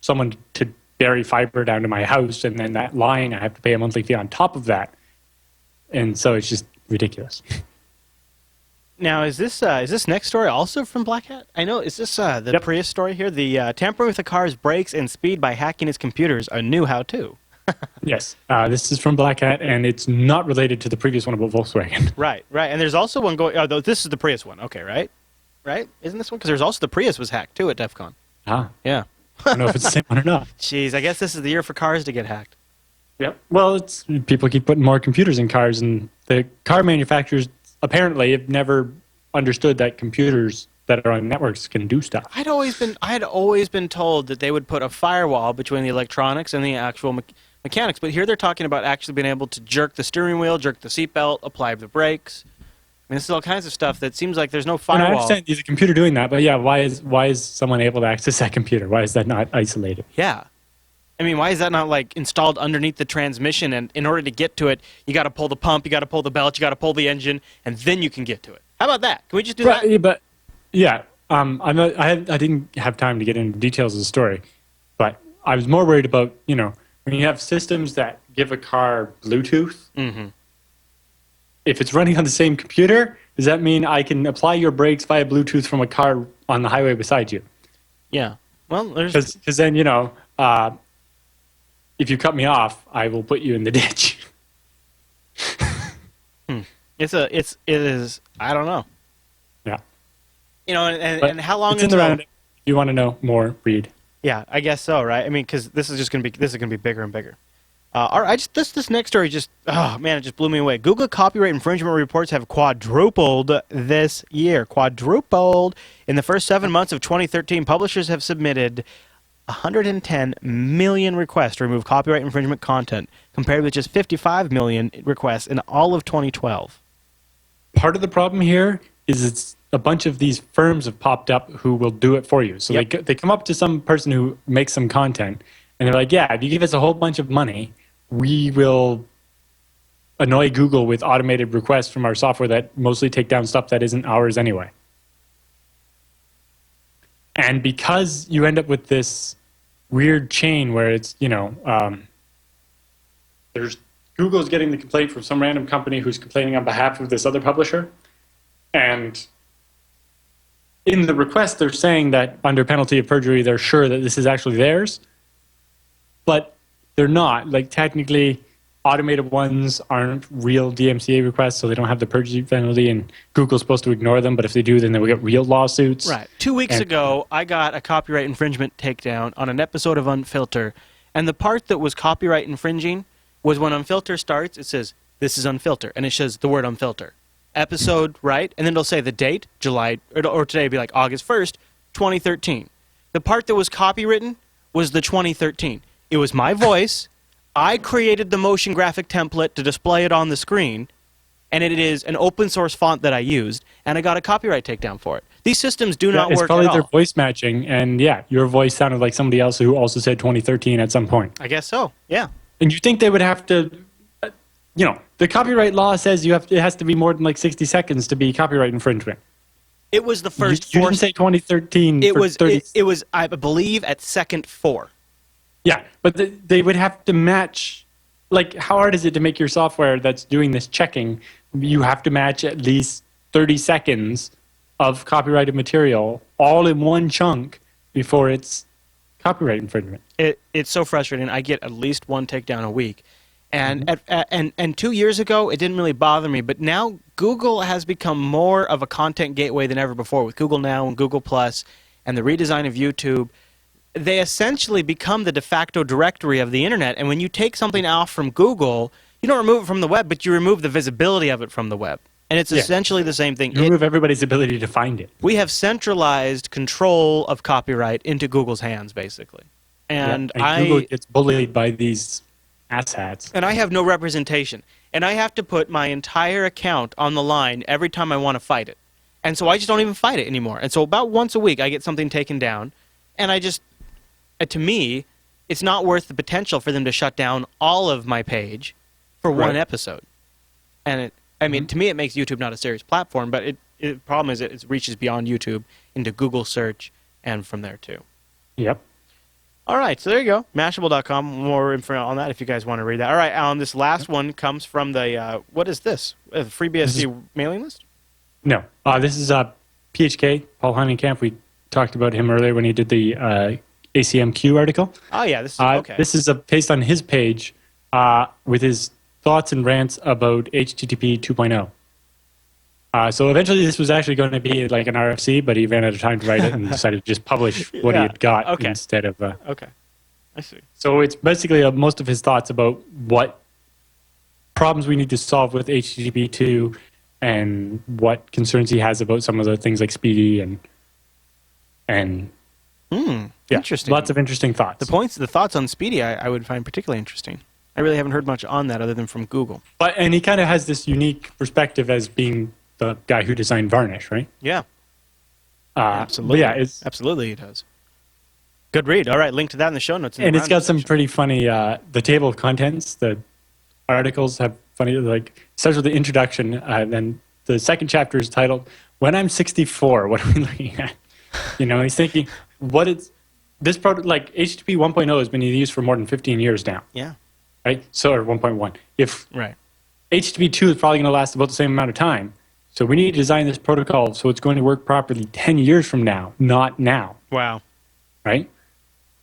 someone to bury fiber down to my house, and then that line I have to pay a monthly fee on top of that, and so it's just ridiculous. Now, is this next story also from Black Hat? I know. Is this the Prius story here? The tampering with the car's brakes and speed by hacking its computers, a new how-to. Yes, this is from Black Hat, and it's not related to the previous one about Volkswagen. Right, right. And there's also one going. Oh, this is the Prius one. Okay, right, right. Isn't this one? Because there's also the Prius was hacked too at DEF CON. Ah, Yeah. I don't know if it's the same one or not. Jeez, I guess this is the year for cars to get hacked. Yep. Well, it's people keep putting more computers in cars, and the car manufacturers apparently have never understood that computers that are on networks can do stuff. I had always been told that they would put a firewall between the electronics and the actual mechanics, but here they're talking about actually being able to jerk the steering wheel, jerk the seatbelt, apply the brakes. I mean, this is all kinds of stuff that seems like there's no And firewall. I understand there's a computer doing that, but yeah, why is someone able to access that computer? Why is that not isolated? Yeah. I mean, why is that not like installed underneath the transmission? And in order to get to it, you got to pull the pump, you got to pull the belt, you got to pull the engine, and then you can get to it. How about that? Can we just do that? Right, but yeah, I didn't have time to get into details of the story, but I was more worried about, when you have systems that give a car Bluetooth. Mm-hmm. If it's running on the same computer, does that mean I can apply your brakes via Bluetooth from a car on the highway beside you? Yeah. Well, there's Because then, if you cut me off, I will put you in the ditch. it is I don't know. Yeah. And how long it's in the roundup. If you want to know more, read. Yeah, I guess so, right? I mean, because this is going to be bigger and bigger. All right, this next story it just blew me away. Google copyright infringement reports have quadrupled this year. Quadrupled in the first 7 months of 2013. Publishers have submitted 110 million requests to remove copyright infringement content, compared with just 55 million requests in all of 2012. Part of the problem here is it's a bunch of these firms have popped up who will do it for you. So Yep. they come up to some person who makes some content, and they're like, yeah, if you give us a whole bunch of money, we will annoy Google with automated requests from our software that mostly take down stuff that isn't ours anyway. And because you end up with this weird chain where it's, there's Google's getting the complaint from some random company who's complaining on behalf of this other publisher. And in the request, they're saying that under penalty of perjury, they're sure that this is actually theirs. But they're not. Like, technically, automated ones aren't real DMCA requests, so they don't have the perjury penalty, and Google's supposed to ignore them, but if they do, then they'll get real lawsuits. Right. 2 weeks ago, I got a copyright infringement takedown on an episode of Unfilter, and the part that was copyright infringing was when Unfilter starts, it says, this is Unfilter, and it says the word Unfilter. Episode, right? And then it'll say the date, July, or today it'd be like August 1st, 2013. The part that was copywritten was the 2013. It was my voice. I created the motion graphic template to display it on the screen, and it is an open source font that I used, and I got a copyright takedown for it. These systems do not work at all. It's probably their voice matching, and yeah, your voice sounded like somebody else who also said 2013 at some point. I guess so, yeah. And you think they would have to, the copyright law says it has to be more than like 60 seconds to be copyright infringement. It was the first You didn't say 2013 It for was 30 it was I believe at second 4. Yeah, but they would have to match. Like, how hard is it to make your software that's doing this checking? You have to match at least 30 seconds of copyrighted material all in one chunk before it's copyright infringement. It's so frustrating. I get at least one takedown a week. And and 2 years ago, it didn't really bother me. But now Google has become more of a content gateway than ever before with Google Now and Google Plus and the redesign of YouTube. They essentially become the de facto directory of the internet. And when you take something off from Google, you don't remove it from the web, but you remove the visibility of it from the web. And it's essentially the same thing. You remove everybody's ability to find it. We have centralized control of copyright into Google's hands, basically. And Google gets bullied by these asshats. And I have no representation. And I have to put my entire account on the line every time I want to fight it. And so I just don't even fight it anymore. And so about once a week, I get something taken down. And I just, to me, it's not worth the potential for them to shut down all of my page for one episode. And to me, it makes YouTube not a serious platform. But the problem is it reaches beyond YouTube into Google search and from there too. Yep. All right, so there you go. Mashable.com. More info on that if you guys want to read that. All right, this last one comes from the, what is this? FreeBSD mailing list? No. This is PHK, Paul Honeycamp. We talked about him earlier when he did the ACMQ article. Oh yeah, this is okay. This is a paste on his page with his thoughts and rants about HTTP 2.0. So eventually this was actually going to be like an RFC, but he ran out of time to write it and decided to just publish what he had got instead of... okay, I see. So it's basically most of his thoughts about what problems we need to solve with HTTP 2 and what concerns he has about some of the things like Speedy and interesting. Lots of interesting thoughts. The thoughts on Speedy I would find particularly interesting. I really haven't heard much on that other than from Google. And he kind of has this unique perspective as being the guy who designed Varnish, right? Yeah. Absolutely. Yeah, absolutely he does. Good read. All right, link to that in the show notes. And it's got some pretty funny, the table of contents, the articles have funny, like, starts with the introduction, then the second chapter is titled, When I'm 64, What Are We Looking At? He's thinking, this product, like HTTP 1.0 has been used for more than 15 years now. Yeah. Right? So, or 1.1. Right. HTTP 2 is probably going to last about the same amount of time. So we need to design this protocol so it's going to work properly 10 years from now, not now. Wow. Right?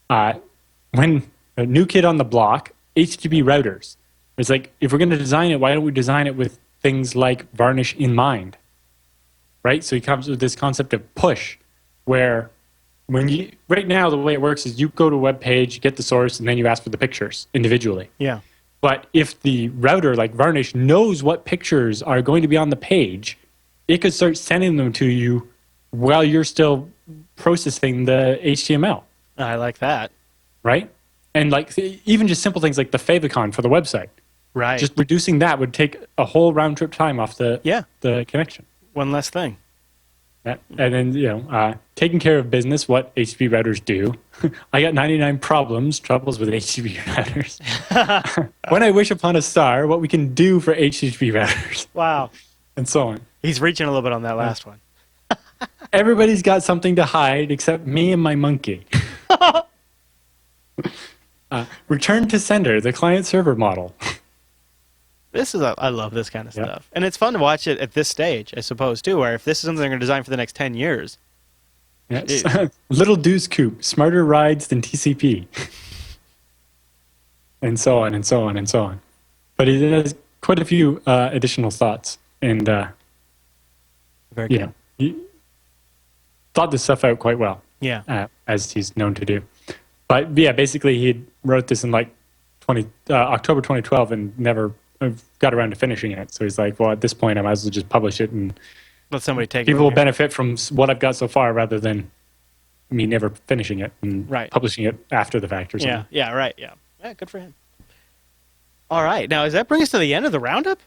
When a new kid on the block, HTTP routers. It's like, if we're going to design it, why don't we design it with things like Varnish in mind? Right? So he comes with this concept of push, where right now the way it works is you go to a web page, you get the source, and then you ask for the pictures individually. Yeah. But if the router, like Varnish, knows what pictures are going to be on the page, it could start sending them to you while you're still processing the HTML. I like that. Right? And like even just simple things like the favicon for the website. Right. Just reducing that would take a whole round trip time off the connection. One less thing. And then, taking care of business, what HTTP routers do. I got 99 troubles with HTTP routers. When I wish upon a star, what we can do for HTTP routers. Wow. And so on. He's reaching a little bit on that last one. Everybody's got something to hide except me and my monkey. Return to sender, the client-server model. I love this kind of stuff. And it's fun to watch it at this stage, I suppose, too, where if this is something they're going to design for the next 10 years. Yes. Little Deuce Coupe, smarter rides than TCP. And so on, and so on, and so on. But he has quite a few additional thoughts. And, very good. He thought this stuff out quite well. Yeah. As he's known to do. But, yeah, basically he wrote this in, like, October 2012 and never got around to finishing it. So he's like, well, at this point, I might as well just publish it and let somebody take it. People will benefit from what I've got so far rather than me never finishing it and publishing it after the fact or something. Yeah, right, yeah. Yeah, good for him. All right. Now, does that bring us to the end of the roundup?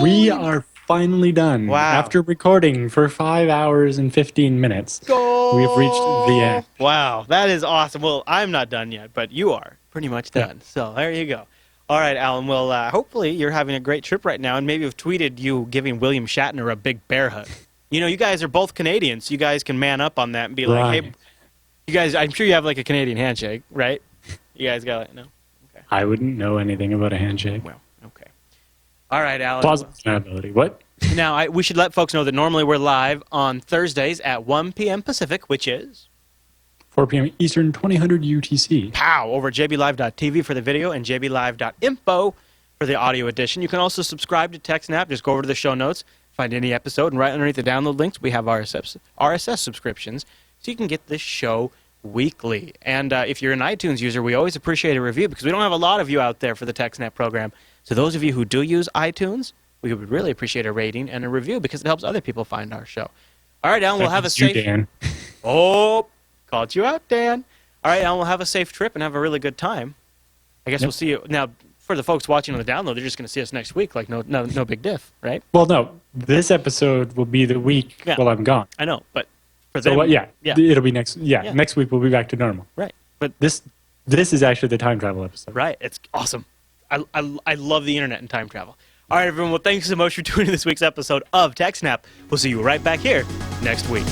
We are finally done. Wow. After recording for 5 hours and 15 minutes, we've reached the end. Wow, that is awesome. Well, I'm not done yet, but you are pretty much done. So there you go. All right, Alan. Well, hopefully you're having a great trip right now, and maybe we've tweeted you giving William Shatner a big bear hug. You guys are both Canadians. So you guys can man up on that and be like, hey, you guys, I'm sure you have like a Canadian handshake, right? You guys got it? No? Okay. I wouldn't know anything about a handshake. Well, okay. All right, Alan. Plausibility. What? Now, we should let folks know that normally we're live on Thursdays at 1 p.m. Pacific, which is 4 p.m. Eastern, 2000 UTC. Pow! Over at jblive.tv for the video and jblive.info for the audio edition. You can also subscribe to TechSNAP. Just go over to the show notes, find any episode, and right underneath the download links, we have RSS subscriptions, so you can get this show weekly. And if you're an iTunes user, we always appreciate a review because we don't have a lot of you out there for the TechSNAP program. So those of you who do use iTunes, we would really appreciate a rating and a review because it helps other people find our show. All right, Alan, we'll have a safe... Dan. Oh, called you out, Dan. All right, Alan, we'll have a safe trip and have a really good time. I guess we'll see you... Now, for the folks watching on the download, they're just going to see us next week, like no big diff, right? Well, no. This episode will be the week while I'm gone. I know, but for them... It'll be next... Yeah, next week we'll be back to normal. Right. But this is actually the time travel episode. Right. It's awesome. I love the internet and time travel. All right, everyone. Well, thanks so much for tuning in this week's episode of TechSNAP. We'll see you right back here next week.